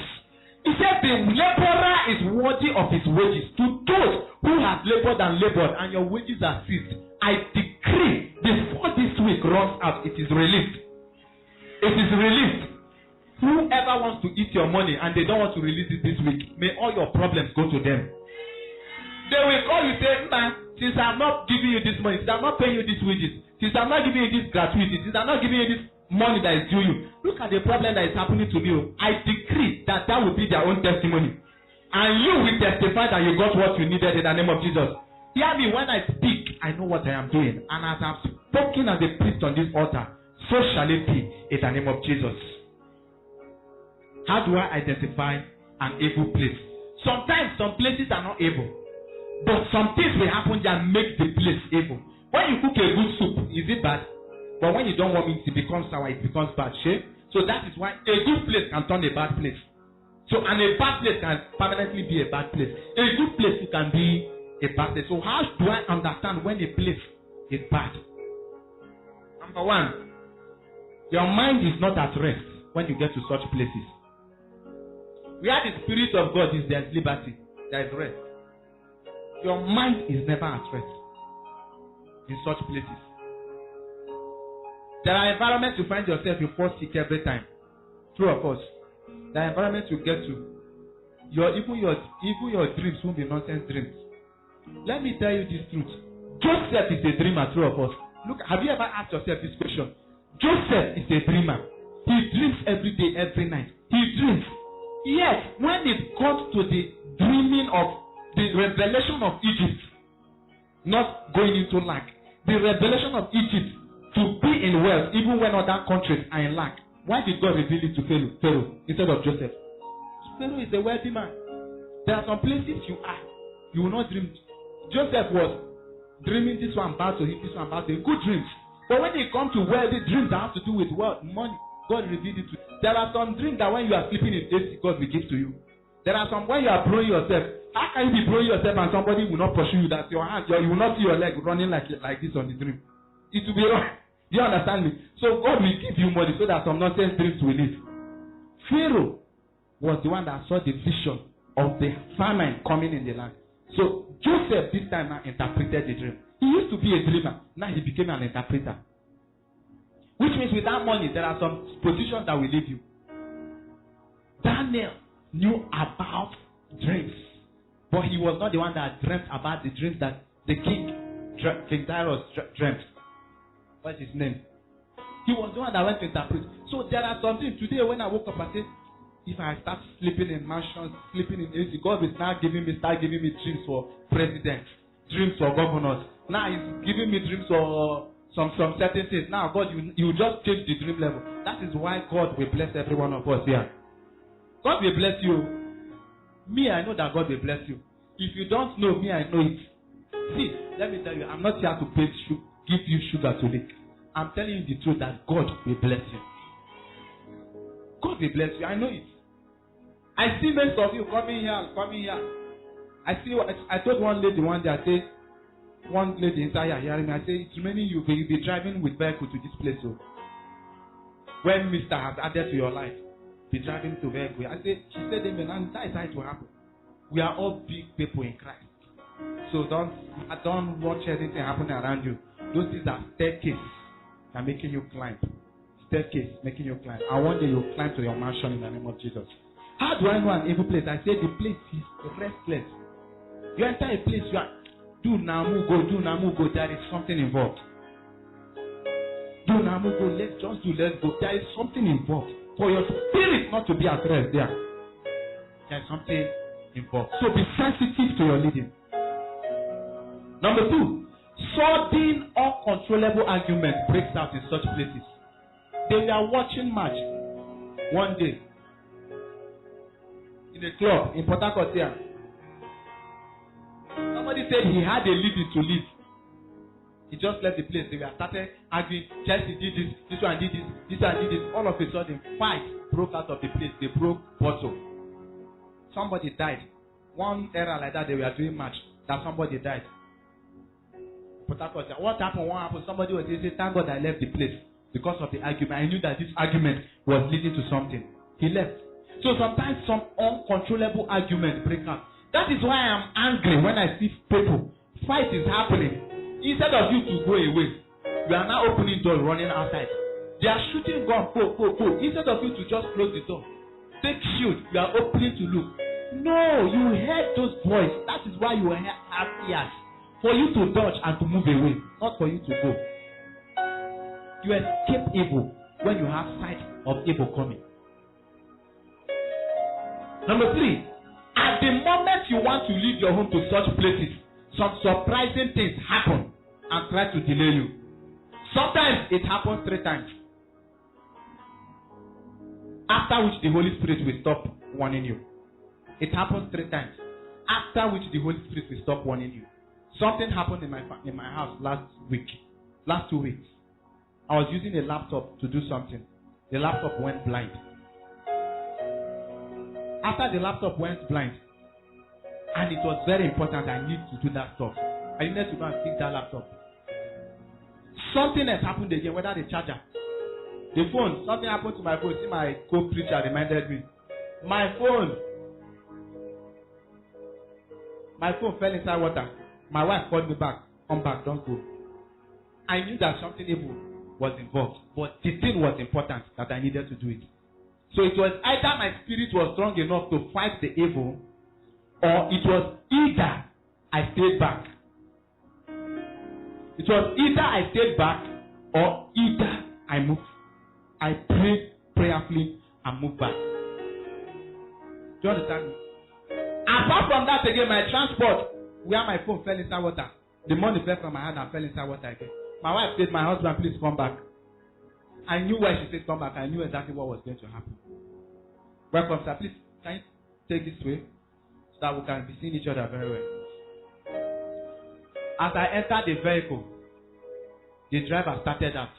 He said the laborer is worthy of his wages. To those who have labored and your wages are seized, I decree before this week runs out, it is released. It is released. Whoever wants to eat your money and they don't want to release it this week, may all your problems go to them. They will call you say, since I'm not giving you this money, since I'm not paying you these wages, since I'm not giving you this gratuity, since I'm not giving you this money that is due you, look at the problem that is happening to me. I decree that will be their own testimony. And you will testify that you got what you needed in the name of Jesus. Hear me, when I speak, I know what I am doing. And as I've spoken as a priest on this altar, so shall it be in the name of Jesus. How do I identify an evil place? Sometimes some places are not evil. But some things will happen that make the place evil. When you cook a good soup, is it bad? But when you don't want it, it becomes sour, it becomes bad. So that is why a good place can turn a bad place. So and a bad place can permanently be a bad place. A good place can be a bad place. So how do I understand when a place is bad? Number 1, your mind is not at rest when you get to such places. Where the Spirit of God is, there is liberty, there is rest. Your mind is never at rest in such places. There are environments you find yourself, you fall sick every time. True of us. There are environments you get to. Even your dreams won't be nonsense dreams. Let me tell you this truth. Joseph is a dreamer, true of us. Look, have you ever asked yourself this question? Joseph is a dreamer. He dreams every day, every night. He dreams. Yet, when it comes to the dreaming of the revelation of Egypt, not going into lack, the revelation of Egypt to be in wealth, even when other countries are in lack, why did God reveal it to Pharaoh instead of Joseph? Pharaoh is a wealthy man. There are some places you will not dream. Joseph was dreaming this one about to him, this one about to him, good dreams. But when it comes to wealthy dreams that have to do with wealth, money, God revealed it to you. There are some dreams that when you are sleeping in AC, God will give to you. There are some when you are blowing yourself, How can you be throwing yourself and somebody will not pursue you? That's your hand. You will not see your leg running like this on the dream. It will be wrong. Do you understand me? So God will give you money so that some nonsense dreams will live. Pharaoh was the one that saw the vision of the famine coming in the land. So Joseph this time now interpreted the dream. He used to be a dreamer. Now he became an interpreter. Which means with that money, there are some positions that will leave you. Daniel knew about dreams. But he was not the one that dreamt about the dreams that the king Darius dreamt. What's his name? He was the one that went to interpret. So there are some things today when I woke up and say, if I start sleeping in mansions, sleeping in AC, God will start giving me dreams for presidents, dreams for governors. Now he's giving me dreams for some certain things. Now God, you just change the dream level. That is why God will bless every one of us here. God will bless you. Me, I know that God will bless you. If you don't know me, I know it. See, let me tell you, I'm not here to give you sugar to lick. I'm telling you the truth that God will bless you. God will bless you. I know it. I see most of you coming here. I told one lady one day, I said, one lady inside here hearing me, I say, it's many you will be driving with vehicle to this place. So when Mr. has added to your life, be driving to vehicle. She said, amen, and that is how it will happen. We are all big people in Christ. So don't watch anything happening around you. Those things are staircase that are making you climb. Staircase making you climb. And one day you'll climb to your mansion in the name of Jesus. How do I know an evil place? I say the place is restless. You enter a place, you are do now move go. There is something involved. Do now move go. Let's go. There is something involved. For your spirit not to be at rest there. There is something involved. So be sensitive to your leading. Number 2, sudden uncontrollable argument breaks out in such places. They were watching match one day in a club in Port Harcourt here. Somebody said he had a leading to lead. He just left the place. They were started arguing. Chelsea did this one did this one did this. All of a sudden, fight broke out of the place. They broke bottle. Somebody died. One era like that, they were doing match. That somebody died. What happened? Somebody was saying, thank God I left the place because of the argument. I knew that this argument was leading to something. He left. So sometimes some uncontrollable argument break out. That is why I'm angry when I see people. Fight is happening. Instead of you to go away, you are now opening door, running outside. They are shooting gun, go. Instead of you to just close the door, take shield, you are opening to look. No, you heard those voices. That is why you have ears. For you to dodge and to move away, not for you to go. You escape evil when you have sight of evil coming. Number 3, at the moment you want to leave your home to such places, some surprising things happen and try to delay you. Sometimes it happens 3 times. After which the Holy Spirit will stop warning you. It happens 3 times. After which the Holy Spirit will stop warning you. Something happened in my house last 2 weeks. I was using a laptop to do something. The laptop went blind. After the laptop went blind, and it was very important, I need to do that stuff. I needed to go and fix that laptop. Something else happened again, whether the charger, the phone, something happened to my phone. See, my co-preacher reminded me. My phone fell inside water. My wife called me back. Come back, don't go. I knew that something evil was involved, but the thing was important that I needed to do it. So it was either my spirit was strong enough to fight the evil, or it was either I stayed back. It was either I stayed back, or either I moved. I prayed prayerfully and moved back. Do you understand me? Apart from that again, my transport, where my phone fell inside water, the money fell from my hand and fell inside water again. My wife said, my husband, please come back. I knew why she said come back. I knew exactly what was going to happen. Welcome, sir. Please, can you take this way so that we can be seeing each other very well? As I entered the vehicle, the driver started out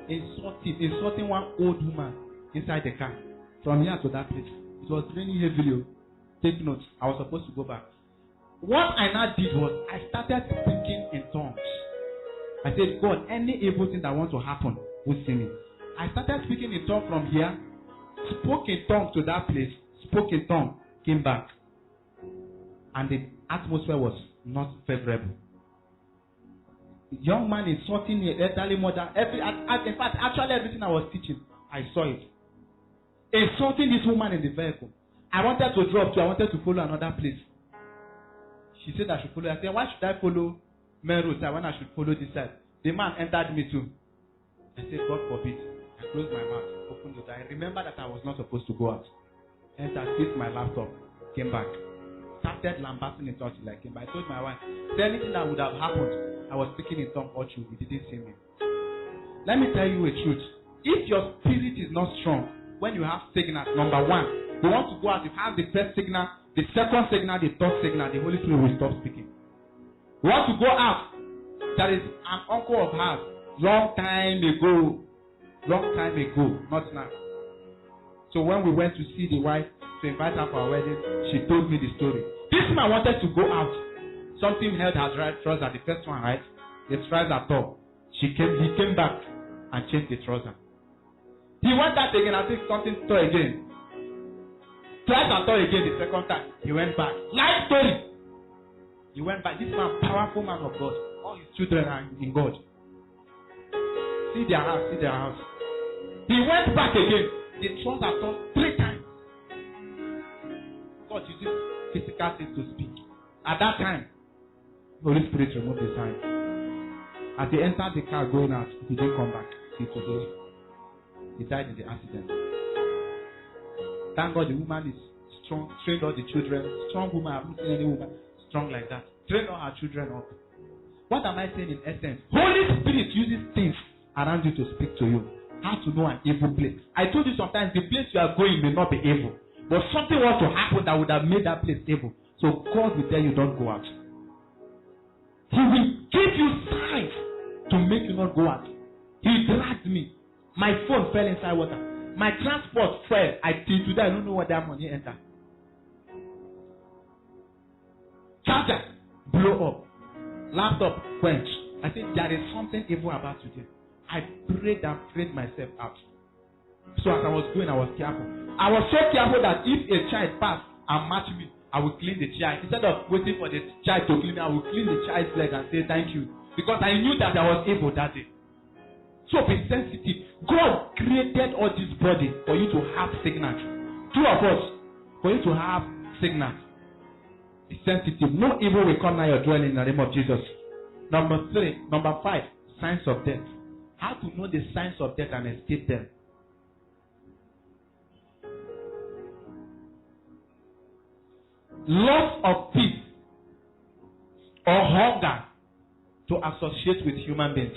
insulting one old woman inside the car. From here to that place, it was raining heavily. take notes. I was supposed to go back. What I now did was I started speaking in tongues. I said, God, any evil thing that wants to happen will see me. I started speaking in tongues from here, spoke in tongues to that place, spoke in tongues, came back. And the atmosphere was not favorable. The young man insulting me, elderly mother, in fact, actually everything I was teaching, I saw it. Insulting this woman in the vehicle. I wanted to drop too, I wanted to follow another place. She said I should follow. I said, why should I follow main road when I should follow this side? The man entered me too. I said, God forbid. I closed my mouth, opened the door. I remember that I was not supposed to go out. Entered, fixed my laptop, came back. Started lambasting in tongues till I came back. I told my wife, is there anything that would have happened? I was speaking in tongues all through. You didn't see me. Let me tell you a truth. If your spirit is not strong, when you have signals, number one, you want to go out, you have the first signal, the second signal, the third signal, the Holy Spirit will stop speaking. You want to go out. There is an uncle of ours, long time ago, not now. So when we went to see the wife to invite her for our wedding, she told me the story. This man wanted to go out. Something held her right trouser, the first one, right? The trouser top. He came back and changed the trouser. He went out again, I think something tore again. Tried and tore again the second time. He went back. Life story. He went back. This man, powerful man of God. All his children are in God. See their house. He went back again. The trouser tore 3 times. God uses physical things to speak. At that time, the Holy Spirit removed his hand. As he entered the car going out, he didn't come back. He died in the accident. Thank God the woman is strong, trained all the children. Strong woman, I haven't seen any woman strong like that. Train all her children up. What am I saying in essence? Holy Spirit uses things around you to speak to you. How to know an evil place. I told you sometimes the place you are going may not be evil. But something wants to happen that would have made that place evil. So God will tell you don't go out. He will give you signs to make you not go out. He dragged me. My phone fell inside water. My transport fell. Till today I don't know what that money entered. Charger blow up. Laptop quench. I think there is something evil about today. I prayed and prayed myself out. So as I was going, I was careful. I was so careful that if a child passed and matched me, I would clean the child. Instead of waiting for the child to clean me, I would clean the child's leg and say thank you. Because I knew that I was evil that day. So be sensitive. God created all this body for you to have signals. 2 of us, for you to have signals. Be sensitive. No evil will come near your dwelling in the name of Jesus. Number 5, signs of death. How to know the signs of death and escape them. Loss of peace or hunger to associate with human beings.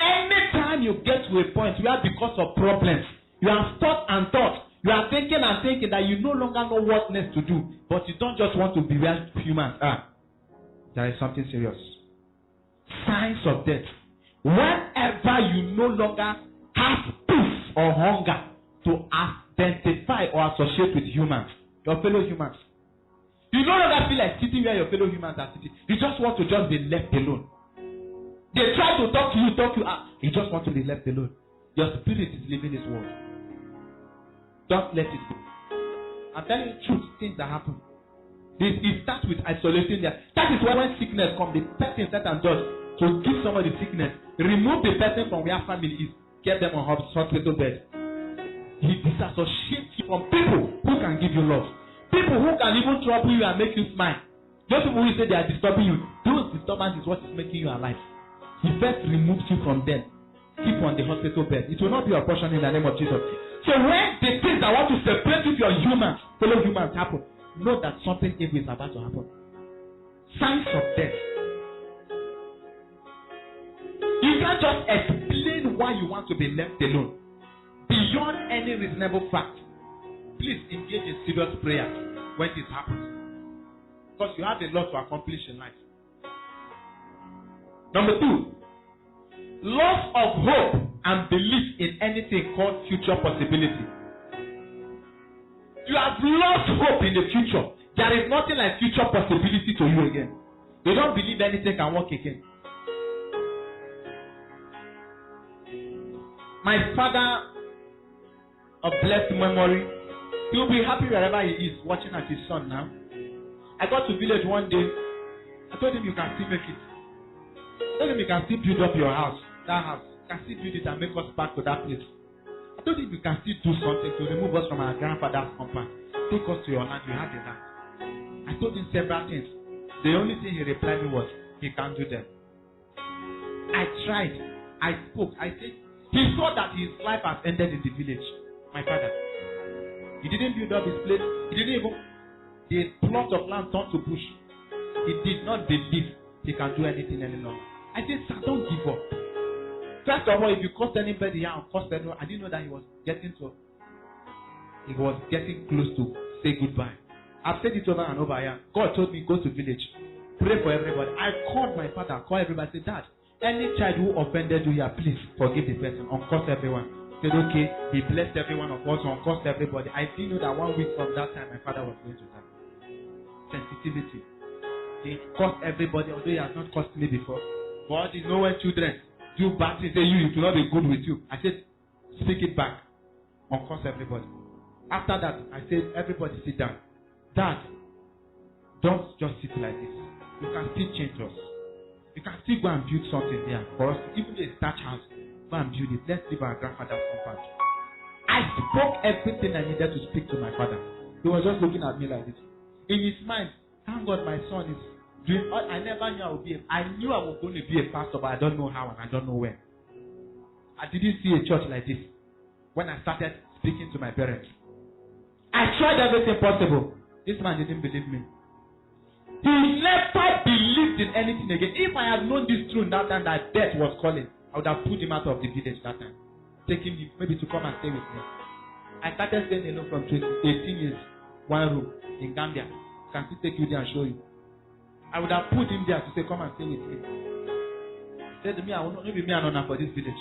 Anytime you get to a point where because of problems, you have thought and thought, you are thinking and thinking that you no longer know what next to do, but you don't just want to be where humans are. There is something serious. Signs of death. Whenever you no longer have peace or hunger to identify or associate with humans, your fellow humans. You no longer feel like sitting where your fellow humans are sitting. You just want to just be left alone. They try to talk to you out. You just want to be left alone. Your spirit is leaving this world. Don't let it go. I'm telling you the truth, things that happen. It starts with isolating them. That is why when sickness comes, the person set and judge to give somebody sickness, remove the person from where family is, get them on hospital bed. He disassociates you from people who can give you love. People who can even trouble you and make you smile. Those people who say they are disturbing you, those disturbances is what is making you alive. He first removes you from them. Keep on the hospital bed. It will not be your portion in the name of Jesus. So when the things that want to separate you from humans, fellow humans happen, know that something evil is about to happen. Signs of death. You can't just explain why you want to be left alone. Beyond any reasonable fact, please engage in serious prayer when this happens. Because you have a lot to accomplish in life. Number 2, loss of hope and belief in anything called future possibility. You have lost hope in the future. There is nothing like future possibility to you again. You don't believe anything can work again. My father of blessed memory, he will be happy wherever he is, watching at his son now. I got to village one day. I told him you can still make it. I told him you can still build up your house, that house. You can still build it and make us back to that place. I told him you can still do something to remove us from our grandfather's compound. Take us to your land, you have the land. I told him several things. The only thing he replied me was, he can't do them. I tried. I spoke. I said, he saw that his life has ended in the village. My father. He didn't build up his place. He didn't even. The plot of land turned to bush. He did not believe he can do anything any longer. I said, sir, don't give up. First of all, if you cost anybody here and cost anyone, I didn't know that he was getting close to say goodbye. I've said it over and over here. God told me, go to village. Pray for everybody. I called my father, called everybody, said, Dad, any child who offended you here, please forgive the person, uncost everyone. He said, okay, he blessed every one of us, uncost everybody. I didn't know that 1 week from that time, my father was going to die. Sensitivity. He cost everybody, although he has not cost me before. But you know when children do bad things, say it will not be good with you. I said, speak it back. Uncost everybody. After that, I said, everybody sit down. Dad, don't just sit like this. You can still change us. You can still go and build something there for us. Even a thatch house, go and build it. Let's leave our grandfather's compound. I spoke everything I needed to speak to my father. He was just looking at me like this. In his mind, thank God my son is doing. I never knew I would be. I knew I was going to be a pastor, but I don't know how and I don't know when. I didn't see a church like this when I started speaking to my parents. I tried everything possible. This man didn't believe me. He never believed in anything again. If I had known this truth that time that death was calling, I would have put him out of the village that time. Taking him maybe to come and stay with me. I started staying alone from 18 years, one room in Gambia. Can still take you there and show you. I would have put him there to say, come and stay with me. He said to me, I will not be me and honor for this village.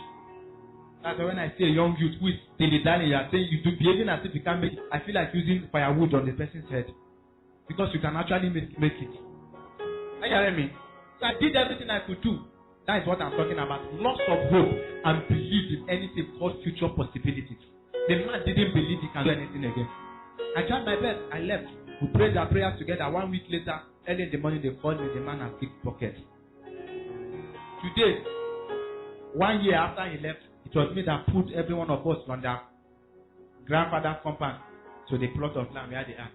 That's why when I see a young youth who is dilly-dally, you are saying you do behaving as if you can't make it. I feel like using firewood on the person's head. Because you can actually make it. Are you hearing me? So I did everything I could do. That is what I'm talking about. Loss of hope and belief in anything called future possibilities. The man didn't believe he can do anything again. I tried my best. I left. We prayed our prayers together. 1 week later, early in the morning, they called me. The man has picked pocket. Today, 1 year after he left, it was me that put every one of us on their grandfather's compound to the plot of land where they are.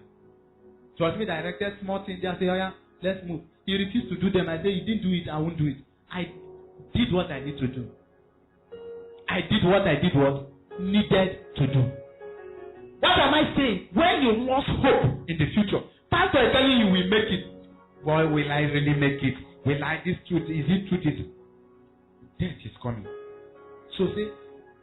It was me that directed small things there. I said, oh yeah, let's move. He refused to do them. I said, you didn't do it, I won't do it. I did what I need to do. I did what needed to do. What am I saying? When you lost hope in the future, pastor is telling you will make it. Boy, will I really make it? Will I this truth? Is it truth? Death is coming. So say,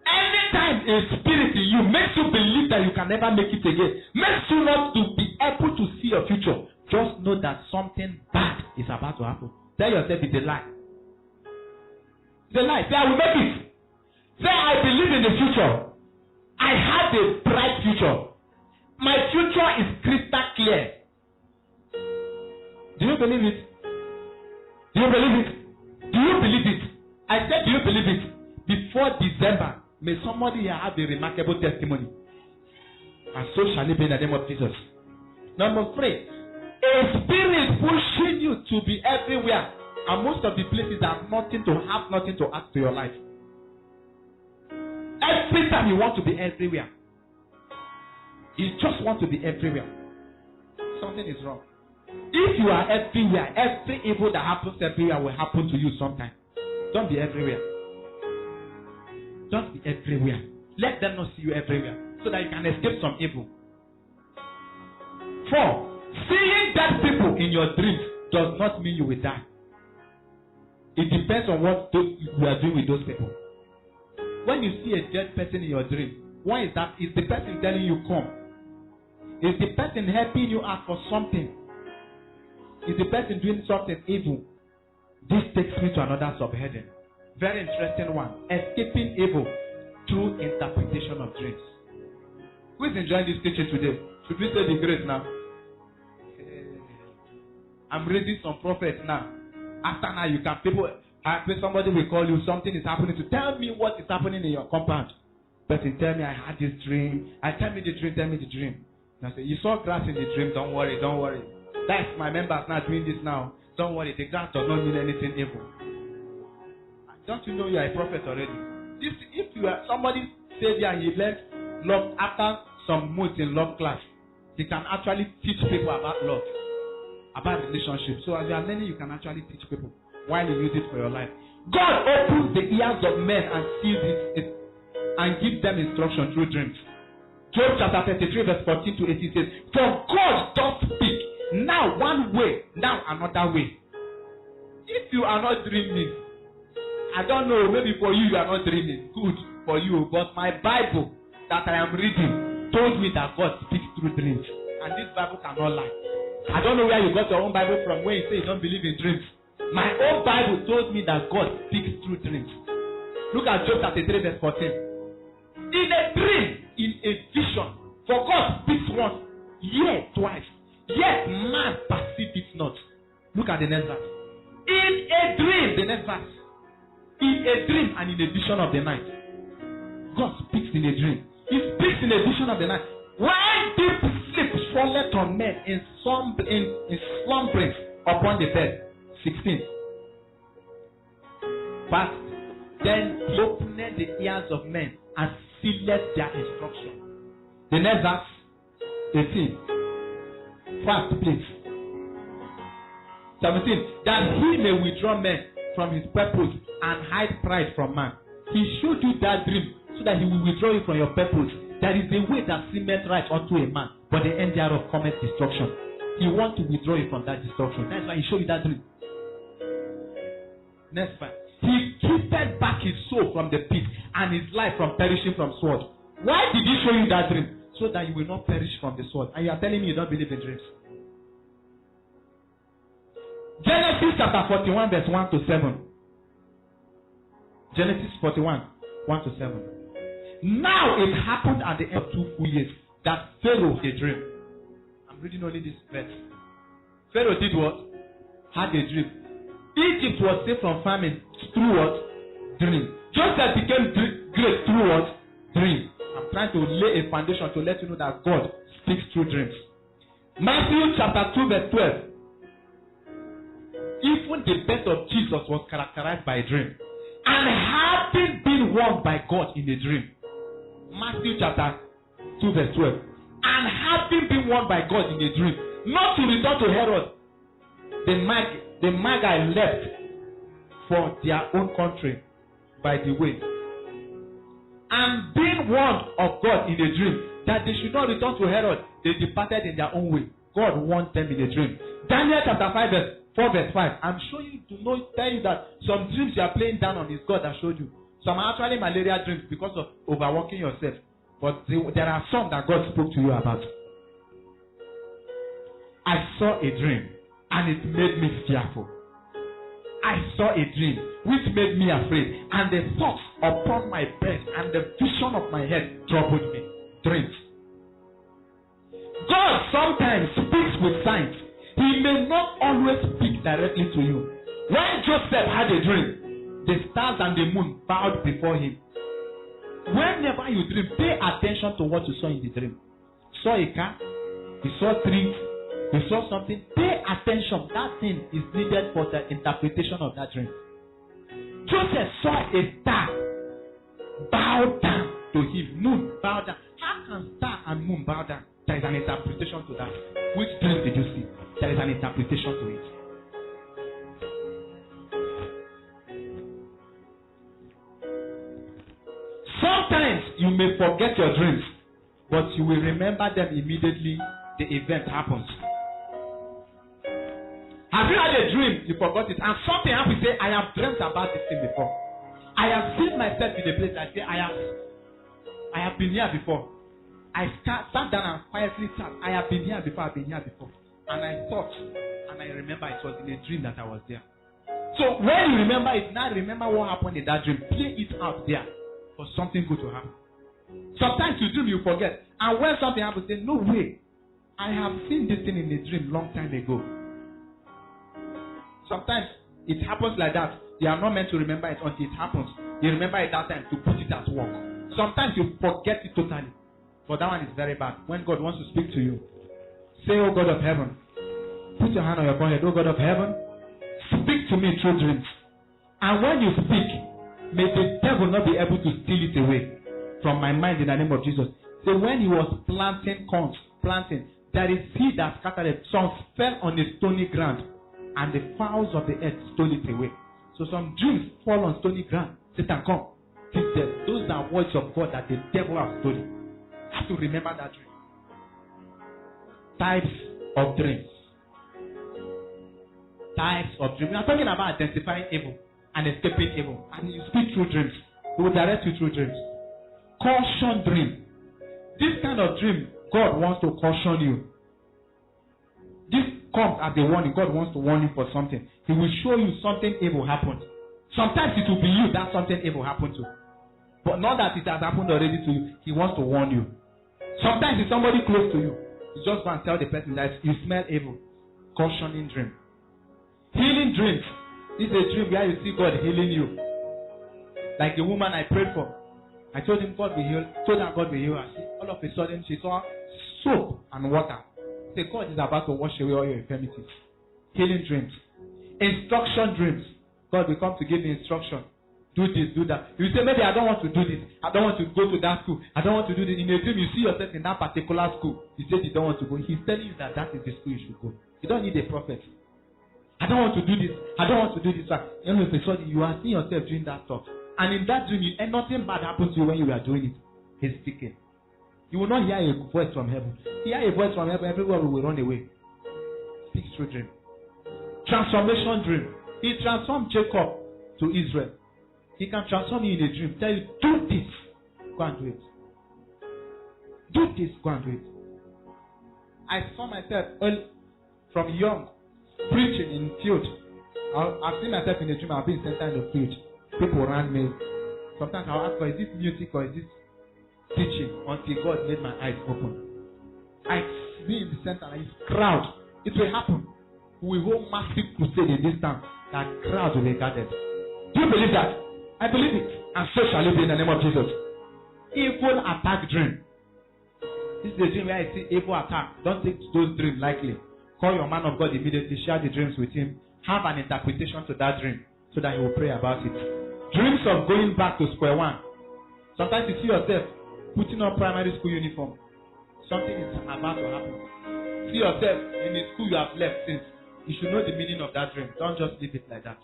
anytime a spirit in you makes you believe that you can never make it again, makes you not to be able to see your future, just know that something bad is about to happen. Tell yourself it's a lie. It's a lie. Say, I will make it. Say, I believe in the future. I have a bright future. My future is crystal clear. Do you believe it? Do you believe it? Do you believe it? I said, do you believe it? Before December, may somebody here have a remarkable testimony. And so shall it be in the name of Jesus. Number 3, a spirit pushing you to be everywhere. And most of the places have nothing to add to your life. Every time you want to be everywhere. You just want to be everywhere. Something is wrong. If you are everywhere, every evil that happens everywhere will happen to you sometime. Don't be everywhere. Don't be everywhere. Let them not see you everywhere so that you can escape some evil. 4, seeing dead people in your dreams does not mean you will die. It depends on what you are doing with those people. When you see a dead person in your dream, why is that? Is the person telling you come? Is the person helping you out for something? Is the person doing something evil? This takes me to another subheading. Very interesting one. Escaping evil through interpretation of dreams. Who is enjoying this teaching today? Should we say the grace now? I'm raising some prophets now. After now, you can somebody will call you, something is happening to tell me what is happening in your compound. Person tell me I had this dream. Tell me the dream. And I say, you saw grass in the dream, don't worry. That's my members now doing this now. Don't worry, the grass does not mean anything evil. Don't you know you are a prophet already? If you are somebody said that he left love after some months in love class, he can actually teach people about love, about relationships. So as you are learning, you can actually teach people while you use it for your life. God opens the ears of men and sees it and gives them instruction through dreams. Job chapter 33 verse 14 to 18 says, for God doth speak, now one way, now another way. If you are not dreaming, I don't know, maybe for you are not dreaming, good for you, but my Bible that I am reading told me that God speaks through dreams. And this Bible cannot lie. I don't know where you got your own Bible from, where you say you don't believe in dreams. My own Bible told me that God speaks through dreams. Look at Job 33 verse 14. In a dream, in a vision, for God speaks once, yet twice, yet man perceives it not. Look at the next verse. In a dream, the next verse. In a dream and in a vision of the night. God speaks in a dream. He speaks in a vision of the night. When deep sleep falleth on men in slumberings upon the bed. 16. But then he opened the ears of men and sealed their instruction. The next verse, 18. Fast, please. 17. That he may withdraw men from his purpose and hide pride from man. He showed you that dream so that he will withdraw you from your purpose. There is a way that seemeth right unto a man, but the end thereof cometh destruction. He wants to withdraw you from that destruction. That's why he showed you that dream. Next one. He keepeth back his soul from the pit and his life from perishing from sword. Why did he show you that dream? So that you will not perish from the sword. And you are telling me you don't believe in dreams. Genesis chapter 41 verse 1 to 7. Genesis 41 1 to 7. Now it happened at the end of 2 full years that Pharaoh had a dream. I'm reading only this verse. Pharaoh did what? Had a dream. Egypt was saved from famine through what? Dream. Joseph became great through what? Dream. I'm trying to lay a foundation to let you know that God speaks through dreams. Matthew chapter 2 verse 12. Even the birth of Jesus was characterized by a dream. And having been warned by God in a dream. Matthew chapter 2 verse 12. And having been warned by God in a dream, not to return to Herod, the Magi left for their own country by the way. And being warned of God in a dream that they should not return to Herod, they departed in their own way. God warned them in a dream. Daniel chapter 4 verse 5. I'm showing you to know, tell you that some dreams you are playing down on is God that showed you. Some are actually malaria dreams because of overworking yourself. But there are some that God spoke to you about. I saw a dream and it made me fearful. I saw a dream which made me afraid, and the thoughts upon my bed and the vision of my head troubled me. Dreams. God sometimes speaks with signs. He may not always speak directly to you. When Joseph had a dream, the stars and the moon bowed before him. Whenever you dream, pay attention to what you saw in the dream. You saw a car, you saw trees, you saw something. Pay attention. That thing is needed for the interpretation of that dream. Joseph saw a star bow down to him. Moon bow down. How can star and moon bow down? There is an interpretation to that. Which dream did you see? There is an interpretation to it. Sometimes you may forget your dreams, but you will remember them immediately the event happens. Have you had a dream, you forgot it, and something happens, you say, I have dreamt about this thing before. I have seen myself in a place, I say, I have been here before. I sat down and quietly sat. I have been here before, And I thought, and I remember it was in a dream that I was there. So when you remember it, now remember what happened in that dream. Play it out there for something good to happen. Sometimes you dream, you forget. And when something happens, say, no way. I have seen this thing in a dream long time ago. Sometimes it happens like that. You are not meant to remember it until it happens. You remember it that time to put it at work. Sometimes you forget it totally. But that one is very bad. When God wants to speak to you, say, oh God of heaven. Put your hand on your forehead. Oh God of heaven, speak to me through dreams. And when you speak, may the devil not be able to steal it away from my mind in the name of Jesus. So when he was planting corn, there is seed that scattered it. Some fell on a stony ground, and the fowls of the earth stole it away. So some dreams fall on stony ground. Satan, come. Teach them. Those are words of God that the devil has stolen. You have to remember that dream. Types of dreams. Types of dreams. We are talking about identifying evil and escaping evil. And you speak through dreams. He will direct you through dreams. Caution dream. This kind of dream, God wants to caution you. This comes as a warning. God wants to warn you for something. He will show you something evil happened. Sometimes it will be you that something evil happened to. But not that it has happened already to you. He wants to warn you. Sometimes it's somebody close to you. You just go and tell the person that you smell evil. Cautioning dream. Healing dreams. This is a dream where you see God healing you. Like the woman I prayed for. I told him God will heal. Told her God will heal her. All of a sudden she saw soap and water. Say God is about to wash away all your infirmities. Healing dreams. Instruction dreams. God will come to give you instruction. Do this, do that. You say, maybe I don't want to do this. I don't want to go to that school. I don't want to do this. In a dream, you see yourself in that particular school. You say you don't want to go. He's telling you that is the school you should go. You don't need a prophet. I don't want to do this. I don't want to do this. You know, you are seeing yourself doing that stuff. And in that dream, nothing bad happens to you when you are doing it. He's speaking. You will not hear a voice from heaven. Hear a voice from heaven, everyone will run away. Speaks through dream. Transformation dream. He transformed Jacob to Israel. He can transform you in a dream. Tell you, do this. Go and do it. Do this. Go and do it. I saw myself from young preaching in field. I've seen myself in a dream. I've been center in the field. People around me. Sometimes I'll ask, is this music or is this teaching? Until God made my eyes open. I be in the center and it's crowd. It will happen. We will hold massive crusade in this town. That crowd will be gathered. Do you believe that? I believe it. And so shall it be in the name of Jesus. Evil attack dream. This is the dream where I see evil attack. Don't take those dreams lightly. Call your man of God immediately. Share the dreams with him. Have an interpretation to that dream so that he will pray about it. Dreams of going back to square one. Sometimes you see yourself putting on primary school uniform. Something is about to happen. See yourself in the school you have left since. You should know the meaning of that dream. Don't just leave it like that.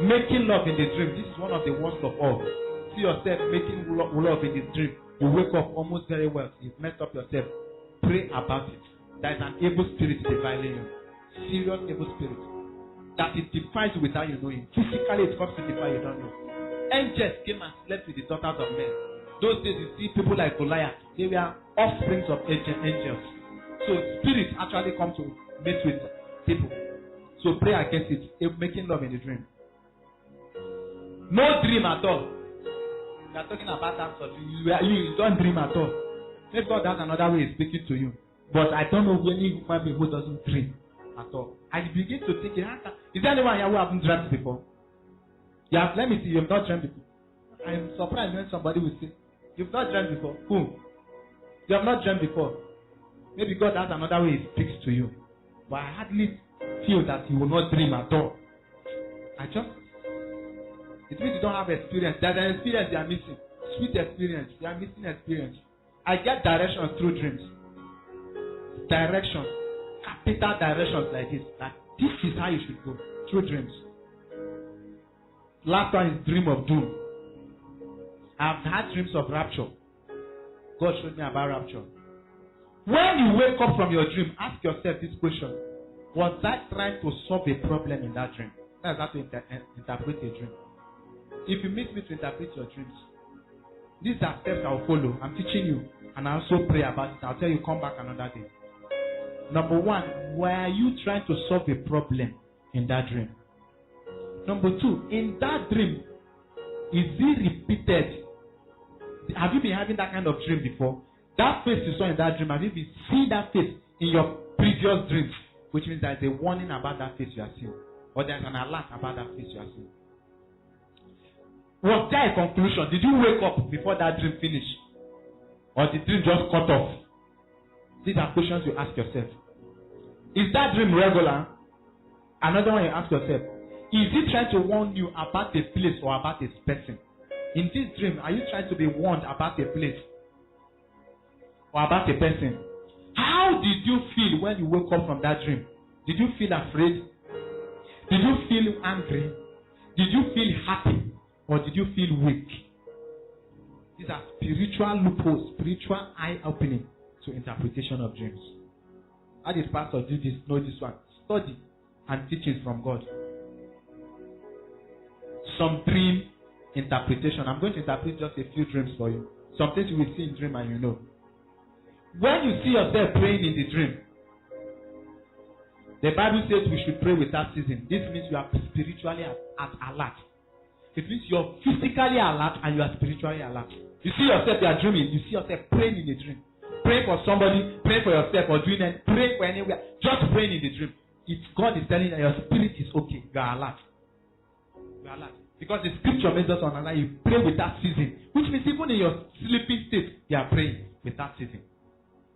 Making love in the dream. This is one of the worst of all. See yourself making love in the dream. You wake up almost very well. You've messed up yourself. Pray about it. There is an evil spirit defiling you. Serious evil spirit. That it defies you without you knowing. Physically it comes to defy you don't know. Angels came and slept with the daughters of men. Those days you see people like Goliath. They were offsprings of angels. So spirits actually come to meet with people. So pray against it. Making love in the dream. No dream at all. We are talking about that sort. You don't dream at all. Maybe God has another way of speaking to you. But I don't know any human being who doesn't dream at all. And you begin to think, is there anyone here who hasn't dreamt before? Let me see, you have not dreamt before. I am surprised when somebody will say, you've not dreamt before. Who? You have not dreamt before. Maybe God has another way he speaks to you. But I hardly feel that you will not dream at all. It means you don't have experience. There's an experience you are missing. Sweet experience. You are missing experience. I get directions through dreams. Directions. Capital directions like this. That this is how you should go. Through dreams. Last one is dream of doom. I've had dreams of rapture. God showed me about rapture. When you wake up from your dream, ask yourself this question. Was I trying to solve a problem in that dream? That's how to interpret a dream. If you miss me to interpret your dreams, these are steps I'll follow. I'm teaching you. And I also pray about it. I'll tell you, come back another day. Number one, were you trying to solve a problem in that dream? Number two, in that dream, is it repeated Have you been having that kind of dream before? That face you saw in that dream, have you been seeing that face in your previous dreams? Which means there's a warning about that face you are seeing. Or there's an alert about that face you are seeing. Was there a conclusion? Did you wake up before that dream finished? Or the dream just cut off? These are questions you ask yourself. Is that dream regular? Another one you ask yourself. Is it trying to warn you about a place or about a person? In this dream, are you trying to be warned about a place or about a person? How did you feel when you woke up from that dream? Did you feel afraid? Did you feel angry? Did you feel happy? Or did you feel weak? These are spiritual loopholes, spiritual eye-opening to interpretation of dreams. How did pastor do this? Know this one? Study and teachings from God. Some dream interpretation. I'm going to interpret just a few dreams for you. Some things you will see in dream and you know. When you see yourself praying in the dream, the Bible says we should pray without ceasing. This means you are spiritually at alert. It means you're physically alert and you are spiritually alert. You see yourself, you are dreaming. You see yourself praying in the dream. Praying for somebody, praying for yourself, or doing it, praying for anywhere. Just praying in the dream. It's God is telling you that your spirit is okay. You are alert. You are alert. Because the scripture makes us understand you pray without ceasing. Which means even in your sleeping state, you are praying without ceasing.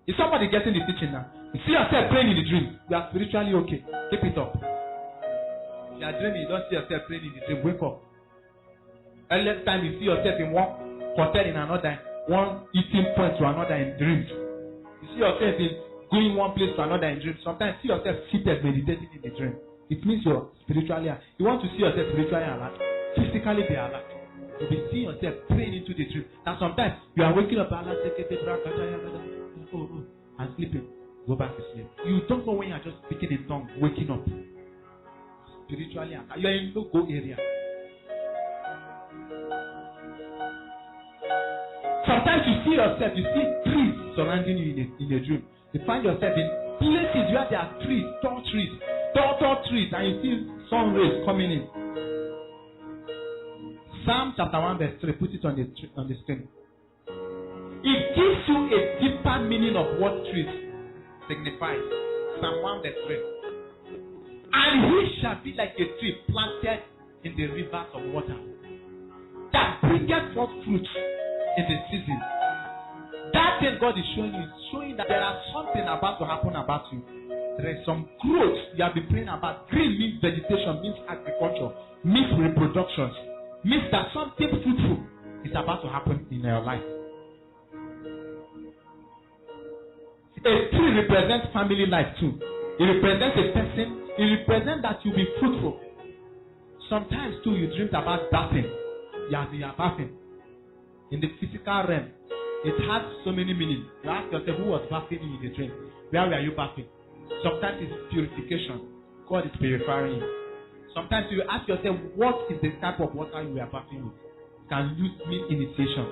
Is somebody getting the teaching now? You see yourself praying in the dream. You are spiritually okay. Keep it up. If you are dreaming, you don't see yourself praying in the dream. Wake up. Earliest time you see yourself in one hotel in another, one eating point to another in dreams. You see yourself in going one place to another in dreams. Sometimes you see yourself seated meditating in the dream. It means you're spiritually alert. You want to see yourself spiritually alert. Physically be alert. You'll be seeing yourself praying into the dream. And sometimes you are waking up and sleeping. Go back to sleep. You don't know when you are just speaking in tongues, waking up. Spiritually alert. You are in no-go area. Sometimes you see yourself, you see trees surrounding you in a dream. You find yourself in places where there are trees, tall trees, and you see sun rays coming in. Psalm chapter 1 verse 3, put it on the screen. It gives you a deeper meaning of what trees signifies. Psalm 1 verse 3. And he shall be like a tree planted in the rivers of water, that bringeth forth fruit in the season. That thing God is showing that there are something about to happen about you. There is some growth you have been praying about. Green means vegetation, means agriculture, means reproduction, means that something fruitful is about to happen in your life. A tree represents family life too. It represents a person. It represents that you'll be fruitful. Sometimes too you dreamed about bathing. You are bathing. In the physical realm, it has so many meanings. You ask yourself, who was bathing in the dream? Where were you bathing? Sometimes it's purification. God is purifying you. Sometimes you ask yourself, what is the type of water you are bathing with? It can mean initiation.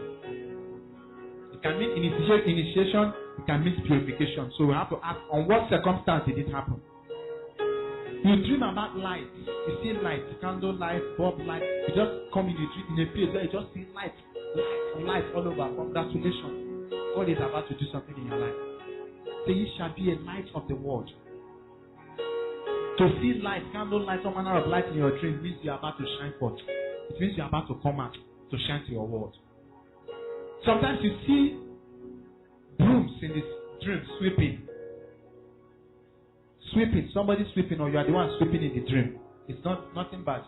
It can mean initiation. It can mean purification. So we have to ask, on what circumstance did it happen? You dream about light. You see light, candle light, bulb light. You just come in a place where you just see light all over. Congratulations. God is about to do something in your life. Say, ye shall be a light of the world. To see light, candle light, some manner of light in your dream means you are about to shine forth. It means you are about to come out to shine to your world. Sometimes you see brooms in this dream sweeping. Somebody sweeping, or you are the one sweeping in the dream. It's nothing bad.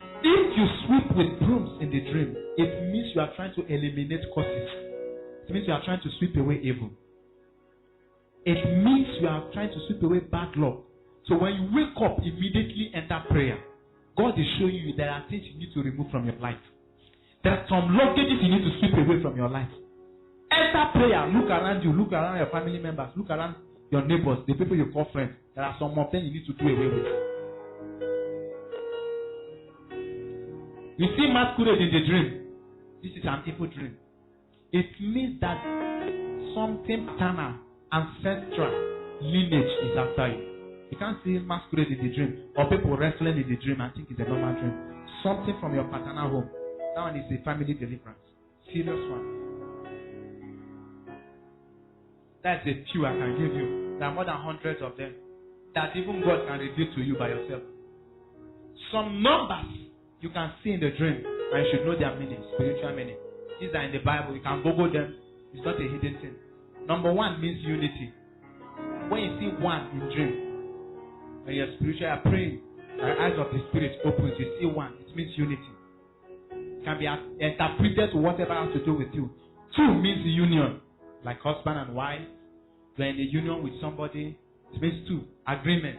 If you sweep with brooms in the dream, it means you are trying to eliminate causes. It means you are trying to sweep away evil. It means you are trying to sweep away bad luck. So when you wake up, immediately enter prayer. God is showing you there are things you need to remove from your life. There are some luggages you need to sweep away from your life. Enter prayer. Look around you. Look around your family members. Look around your neighbors, the people you call friends. There are some of them you need to do away with. You see masquerade in the dream. This is an evil dream. It means that something paternal, ancestral lineage is after you. You can't see masquerade in the dream or people wrestling in the dream and think it's a normal dream. Something from your paternal home. That one is a family deliverance. Serious one. That's a few I can give you. There are more than hundreds of them that even God can reveal to you by yourself. Some numbers you can see in the dream, and you should know their meaning, spiritual meaning. These are in the Bible. You can Google them. It's not a hidden thing. Number 1 means unity. When you see one in dream, when you're spiritual, you're praying, the eyes of the spirit opens, you see one, it means unity. It can be interpreted to whatever has to do with you. 2 means union, like husband and wife. You're in a union with somebody, it means 2. Agreement.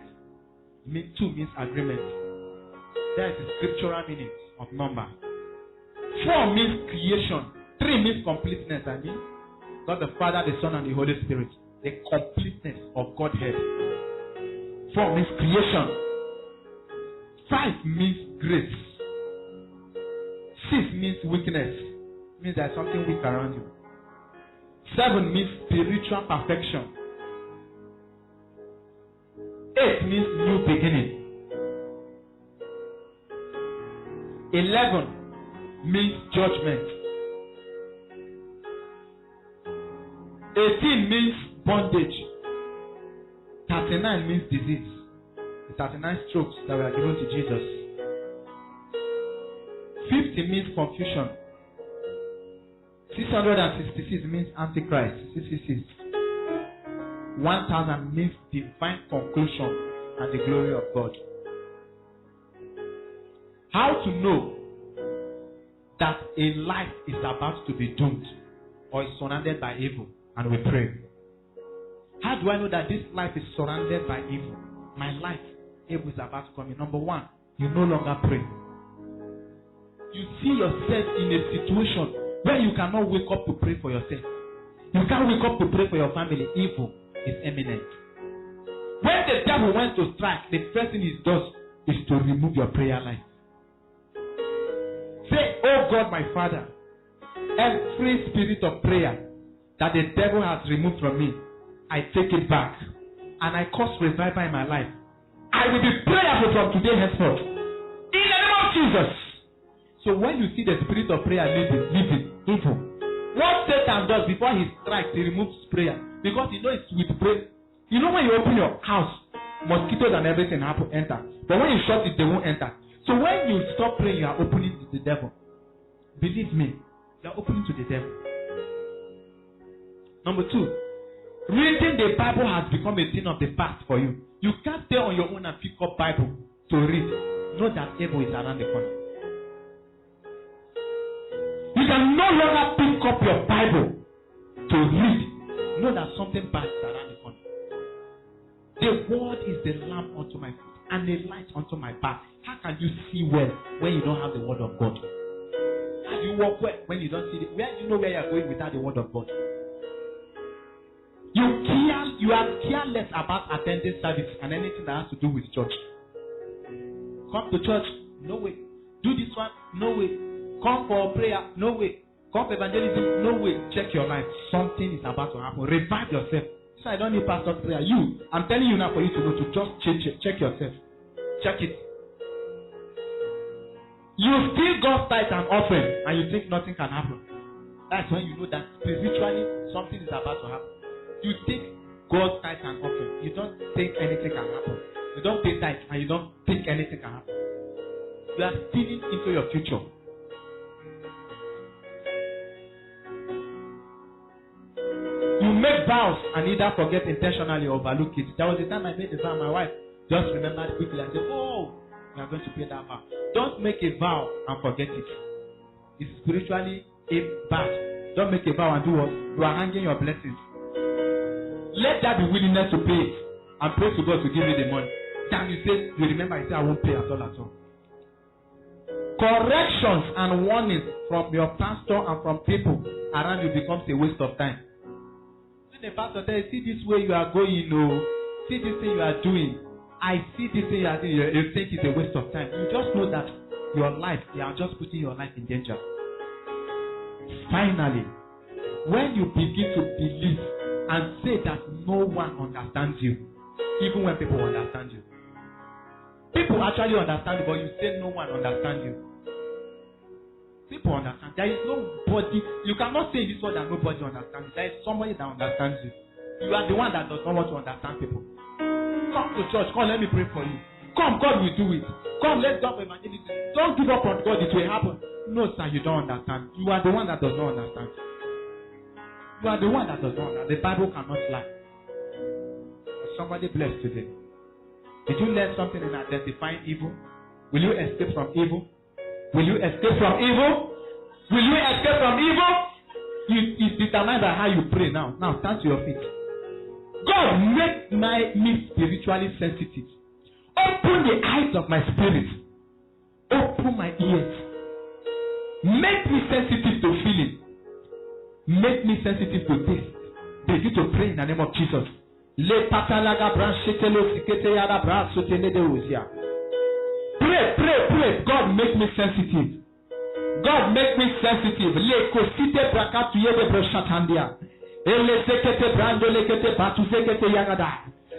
2 means agreement. That is the scriptural meaning of number. 4 means creation. 3 means completeness. God the Father, the Son, and the Holy Spirit. The completeness of Godhead. 4 means creation. 5 means grace. 6 means weakness. It means there's something weak around you. 7 means spiritual perfection. 8 means new beginning. 11 means judgment. 18 means bondage. 39 means disease. The 39 strokes that were given to Jesus. 50 means confusion. 666 means Antichrist. 666. 1000 means divine conclusion and the glory of God. How to know that a life is about to be doomed or is surrounded by evil? And we pray. How do I know that this life is surrounded by evil? My life, evil is about to come in. Number 1, you no longer pray. You see yourself in a situation where you cannot wake up to pray for yourself. You can't wake up to pray for your family. Evil is imminent. When the devil went to strike, the first thing he does is to remove your prayer life. Say, oh God, my Father, every spirit of prayer that the devil has removed from me, I take it back. And I cause revival in my life. I will be prayerful from today henceforth. In the name of Jesus. So when you see the spirit of prayer leaving evil, what Satan does before he strikes, he removes prayer. Because he knows it's with prayer. You know when you open your house, mosquitoes and everything enter. But when you shut it, they won't enter. So when you stop praying, you are opening to the devil. Believe me, you are opening to the devil. Number 2, reading the Bible has become a thing of the past for you. You can't stay on your own and pick up Bible to read. Know that evil is around the corner. You can no longer pick up your Bible to read. Know that something bad is around the corner. The word is the lamp unto my feet and the light unto my path. How can you see well when you don't have the word of God? How do you walk well when you don't see it? Where do you know where you are going without the word of God? You are careless about attending service and anything that has to do with church. Come to church? No way. Do this one? No way. Come for prayer? No way. Come for evangelism? No way. Check your life. Something is about to happen. Revive yourself. So I don't need pastor's prayer. I'm telling you now for you to know to just check yourself. Check it. You still got tithe and offering and you think nothing can happen. That's when you know that spiritually something is about to happen. You think God's tithe and offering. You don't think anything can happen. You don't pay tithe and you don't think anything can happen. You are stealing into your future. You make vows and either forget intentionally or overlook it. There was a time I made a vow, my wife just remembered quickly and said, oh, we are going to pay that vow. Don't make a vow and forget it. It's spiritually bad. Don't make a vow and do what? You are hanging your blessings. Let there be willingness to pay it and pray to God to give you the money. Then you say, you remember, you say, I won't pay at all. Corrections and warnings from your pastor and from people around you becomes a waste of time. When the pastor says, see this way you are going, see this thing you are doing, I see this thing you are doing, you think it's a waste of time. You just know that your life, you are just putting your life in danger. Finally, when you begin to believe and say that no one understands you, even when people understand you. People actually understand you, but you say no one understands you. People understand. There is nobody. You cannot say this word that nobody understands. There is somebody that understands you. You are the one that does not want to understand people. Come to church. Come, let me pray for you. Come, God will do it. Come, let's go for evangelism. Don't give up on God. It will happen. No, sir, you don't understand. You are the one that does not understand. You are the one that does not understand. The Bible cannot lie. Somebody blessed today. Did you learn something in identifying evil? Will you escape from evil? Will you escape from evil? Will you escape from evil? It's determined by how you pray now. Now stand to your feet. God, make me spiritually sensitive. Open the eyes of my spirit. Open my ears. Make me sensitive to feeling. Make me sensitive to taste. Begin to pray in the name of Jesus. Pray. God, make me sensitive. God, make me sensitive.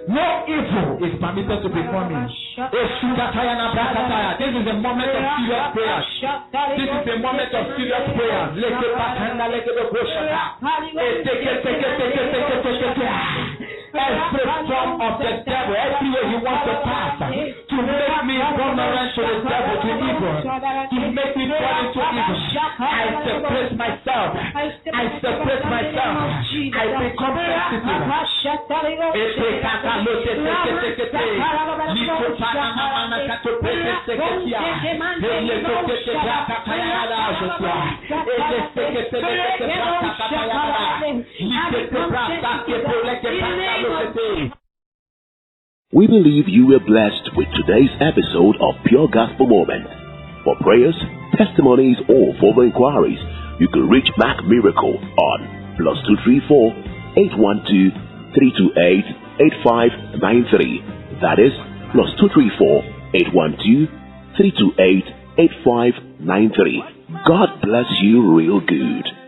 No evil is permitted to befall me. This is a moment of serious prayer. This is a moment of serious prayer. Every form of the devil, everywhere he wants to pass, to make me vulnerable to the devil, to evil, to make me fall into evil. I separate myself. I become We believe you were blessed with today's episode of Pure Gospel Moment. For prayers, testimonies, or further inquiries, you can reach Mac Miracle on +234 812 328 8593. That is +234 812 328 8593. God bless you real good.